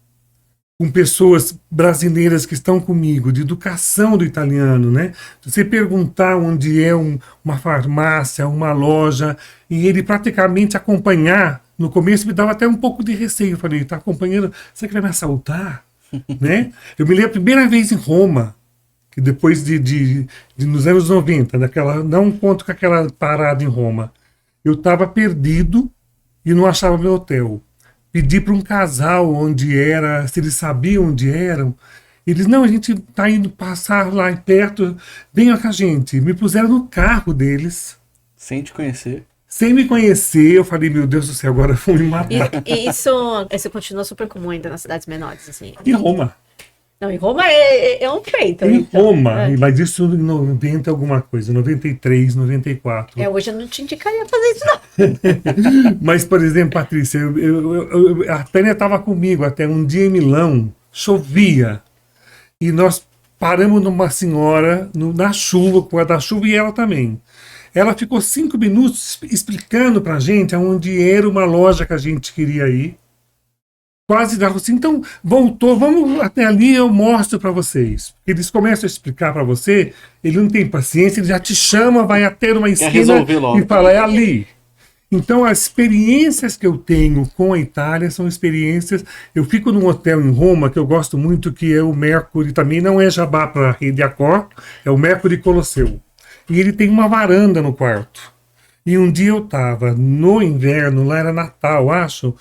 com pessoas brasileiras que estão comigo, de educação do italiano, né? Você perguntar onde é uma farmácia, uma loja, e ele praticamente acompanhar, no começo me dava até um pouco de receio. Eu falei: tá acompanhando, será que vai me assaltar? Né? Eu me lembro a primeira vez em Roma, que depois nos anos 90, não conto com aquela parada em Roma, eu estava perdido e não achava meu hotel. Pedi para um casal onde era, se eles sabiam onde eram. Eles: não, a gente está indo passar lá perto, venha com a gente. Me puseram no carro deles, Sem te conhecer. sem me conhecer. Eu falei: meu Deus do céu, agora vão me matar. E isso continua super comum ainda nas cidades menores, assim. Em Roma. Não, em Roma é um feito. Em então. Roma, É. mas isso em 90 alguma coisa, 93, 94. Hoje eu não te indicaria fazer isso, não. Mas, por exemplo, Patrícia, a Tânia estava comigo até um dia em Milão, chovia, e nós paramos numa senhora na chuva, com a da chuva, e ela também. Ela ficou 5 minutos explicando pra gente aonde era uma loja que a gente queria ir. Quase da assim: então voltou, vamos até ali, eu mostro para vocês. Eles começam a explicar para você, ele não tem paciência, ele já te chama, vai até uma esquina resolver logo. e fala: é ali. Então, as experiências que eu tenho com a Itália são experiências. Eu fico num hotel em Roma que eu gosto muito, que é o Mercury, também não é jabá para a rede Accor, é o Mercury Colosseu. E ele tem uma varanda no quarto. E um dia eu estava no inverno, lá era Natal, acho.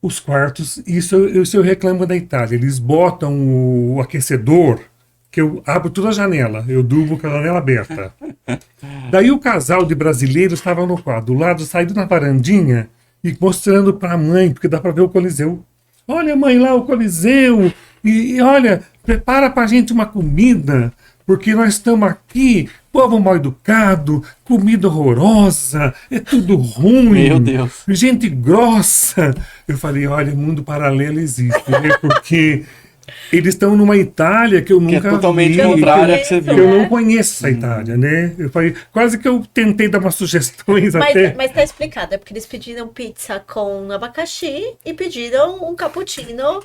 Os quartos, isso eu reclamo da Itália. Eles botam o aquecedor, que eu abro toda a janela, eu durmo com a janela aberta. Daí o casal de brasileiros estava no quarto, do lado, saído na varandinha e mostrando para a mãe, porque dá para ver o Coliseu. Olha, mãe, lá o Coliseu, e olha, prepara para a gente uma comida, porque nós estamos aqui, povo mal educado, comida horrorosa, é tudo ruim. Meu Deus. Gente grossa. Eu falei: olha, mundo paralelo existe, né? Porque eles estão numa Itália que eu Que nunca é totalmente vi, contrária ao que você que eu viu. não conheço essa Itália, né? Eu falei, quase que eu tentei dar umas sugestões até. Mas tá explicado, é porque eles pediram pizza com abacaxi e pediram um cappuccino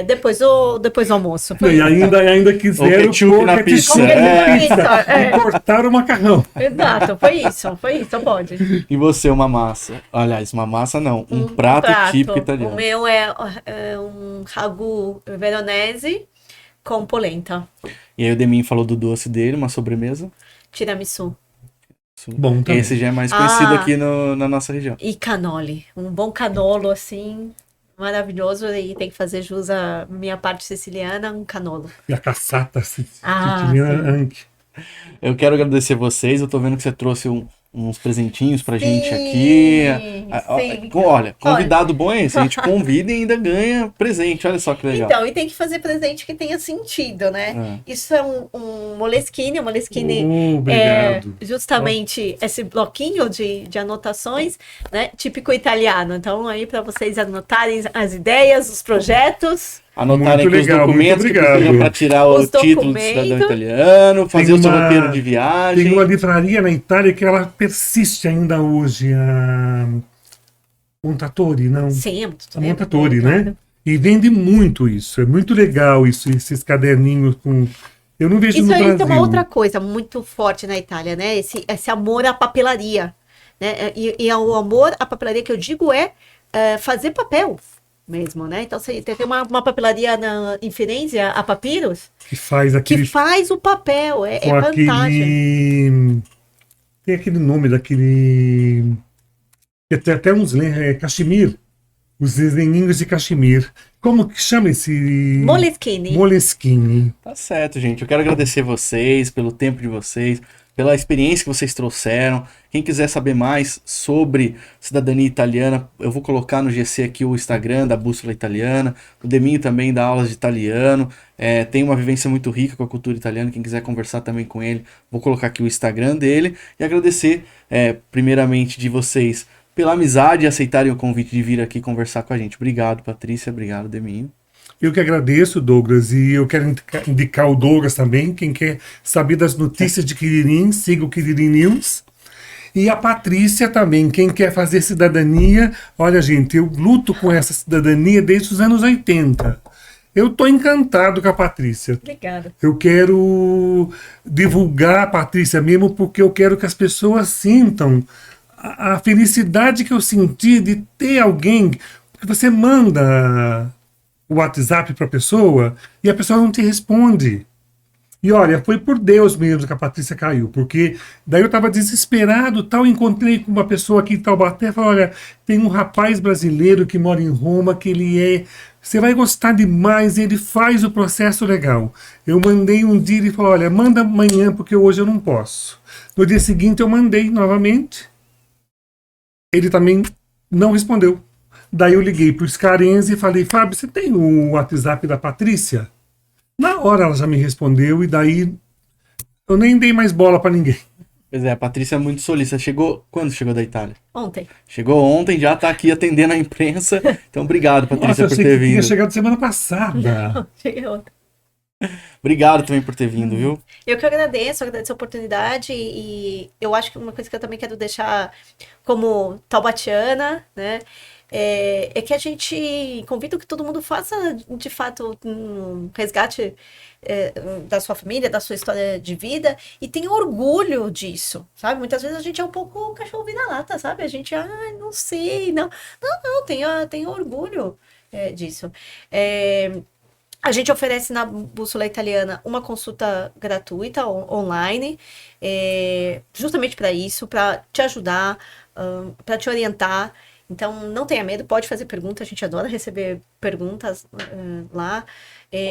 depois do almoço. E ainda quiseram ketchup pôr na ketchup pizza. na Pizza, e cortaram o macarrão. Exato, foi isso, pode. E você, uma massa? Aliás, uma massa não, um prato típico italiano. O meu é um ragu veronese com polenta, E aí o Demin falou do doce dele, uma sobremesa. tiramisu Bom, também. Esse já é mais conhecido aqui na nossa região. e canoli. Um bom canolo, assim, maravilhoso. E tem que fazer jus à minha parte siciliana, um canolo. E a caçata, Ah, siciliana, anche. Eu quero agradecer vocês. Eu tô vendo que você trouxe uns presentinhos pra gente aqui. Sim. Olha, convidado bom é esse. A gente convida e ainda ganha presente. Olha só que legal. Então, e tem que fazer presente que tenha sentido, né? Isso é um Moleskine. O Moleskine Obrigado. é justamente esse bloquinho de anotações, né? Típico italiano. Então, aí para vocês anotarem as ideias, os projetos. Anotarem Muito aqui os legal, documentos muito que precisam obrigado. para tirar o Os título de cidadão documentos. italiano, fazer Tem o seu uma- roteiro de viagem. Tem uma livraria na Itália que ela persiste ainda hoje, a Montatori, não? Sim, é muito A Montatori, né? E vende muito isso. É muito legal isso, esses caderninhos com... Eu não vejo Isso no aí Brasil. tem uma outra coisa muito forte na Itália, né? Esse amor à papelaria, né? E o amor à papelaria que eu digo é fazer papel mesmo, né? Então você tem uma papelaria em Firenze, a Papyrus, Que faz que aquele... faz o papel, é com fantástico. aquele... Tem aquele nome daquele... Que tem até uns... Cachemir. Os desenhinhos de cachemir. Como que chama esse... Moleskine. Moleskine. Tá certo, gente. Eu quero agradecer vocês pelo tempo de vocês, pela experiência que vocês trouxeram. Quem quiser saber mais sobre cidadania italiana, eu vou colocar no GC aqui o Instagram da Bússola Italiana. O Deminho também dá aulas de italiano. Tem uma vivência muito rica com a cultura italiana. Quem quiser conversar também com ele, vou colocar aqui o Instagram dele. E agradecer, primeiramente, de vocês pela amizade e aceitarem o convite de vir aqui conversar com a gente. Obrigado, Patrícia. Obrigado, Deminho. Eu que agradeço, Douglas, e eu quero indicar o Douglas também. Quem quer saber das notícias de Quiririm, siga o Quiririm News. E a Patrícia também, quem quer fazer cidadania. Olha, gente, eu luto com essa cidadania desde os anos 80. Eu estou encantado com a Patrícia. Obrigada. Eu quero divulgar a Patrícia mesmo, porque eu quero que as pessoas sintam a felicidade que eu senti de ter alguém que você manda o WhatsApp para a pessoa e a pessoa não te responde. E olha, foi por Deus mesmo que a Patrícia caiu, porque daí eu estava desesperado, tal, encontrei com uma pessoa aqui em Taubaté, falou, olha, tem um rapaz brasileiro que mora em Roma, que você vai gostar demais, ele faz o processo legal. Eu mandei um dia e ele falou, olha, manda amanhã, porque hoje eu não posso. No dia seguinte eu mandei novamente, ele também não respondeu. Daí eu liguei para o Scarenzi e falei, Fábio, você tem o WhatsApp da Patrícia? Na hora ela já me respondeu e daí eu nem dei mais bola para ninguém. Pois é, a Patrícia é muito solícita. Quando chegou da Itália? Ontem. Chegou ontem, já tá aqui atendendo a imprensa. Então, obrigado, Patrícia, Nossa, eu por achei ter que tinha vindo. chegado semana passada. Cheguei ontem. Obrigado também por ter vindo, viu? Eu que agradeço a oportunidade e eu acho que uma coisa que eu também quero deixar como taubatiana, né, é que a gente convida que todo mundo faça, de fato, um resgate da sua família, da sua história de vida e tenha orgulho disso, sabe? Muitas vezes a gente é um pouco cachorro vira-lata, sabe? A gente, não sei, não, tenha orgulho disso. A gente oferece na Bússola Italiana uma consulta gratuita online, justamente para isso, para te ajudar, para te orientar. Então, não tenha medo, pode fazer pergunta, a gente adora receber perguntas lá.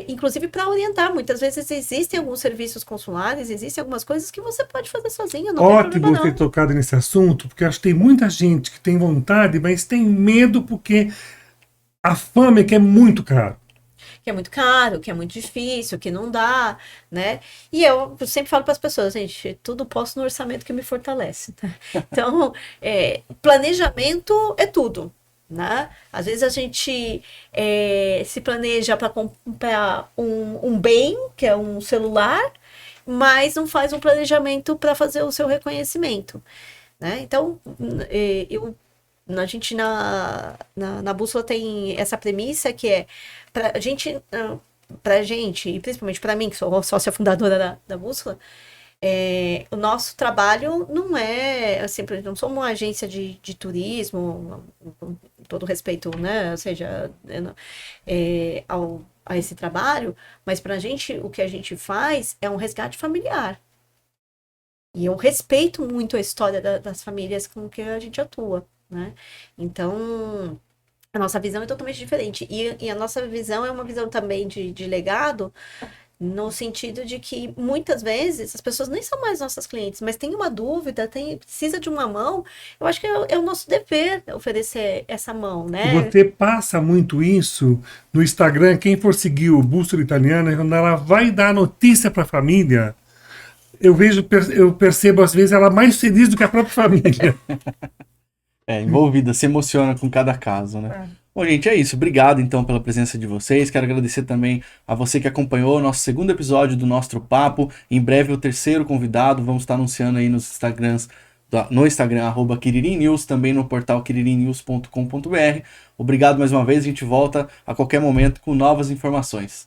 Inclusive para orientar, muitas vezes existem alguns serviços consulares, existem algumas coisas que você pode fazer sozinho, não tem Ótimo problema ter não. tocado nesse assunto, porque eu acho que tem muita gente que tem vontade, mas tem medo porque a fama é que é muito caro. Que é muito caro, que é muito difícil, que não dá, né? E eu sempre falo para as pessoas, gente, tudo posso no orçamento que me fortalece. Tá? Então, planejamento é tudo, né? Às vezes a gente se planeja para comprar um bem, que é um celular, mas não faz um planejamento para fazer o seu reconhecimento, né? Então, a gente na Bússola tem essa premissa que é pra gente, e principalmente para mim, que sou sócia fundadora da Bússola, o nosso trabalho não é assim, não somos uma agência de turismo, com todo respeito, né? Ou seja, a esse trabalho, mas para a gente, o que a gente faz é um resgate familiar. E eu respeito muito a história das famílias com que a gente atua, né? Então, a nossa visão é totalmente diferente. E a nossa visão é uma visão também de legado, No sentido de que muitas vezes as pessoas nem são mais nossas clientes, mas tem uma dúvida, precisa de uma mão. Eu acho que é o nosso dever oferecer essa mão, né? Você passa muito isso no Instagram. Quem for seguir o Bússola Italiana, quando ela vai dar notícia para a família, eu percebo às vezes ela mais feliz do que a própria família. Envolvida, se emociona com cada caso, né? Bom, gente, é isso. Obrigado, então, pela presença de vocês. Quero agradecer também a você que acompanhou o nosso segundo episódio do Nostro Papo. Em breve, o terceiro convidado. Vamos estar anunciando aí nos Instagrams, no Instagram, @KiririmNews, também no portal kiririmnews.com.br. Obrigado mais uma vez. A gente volta a qualquer momento com novas informações.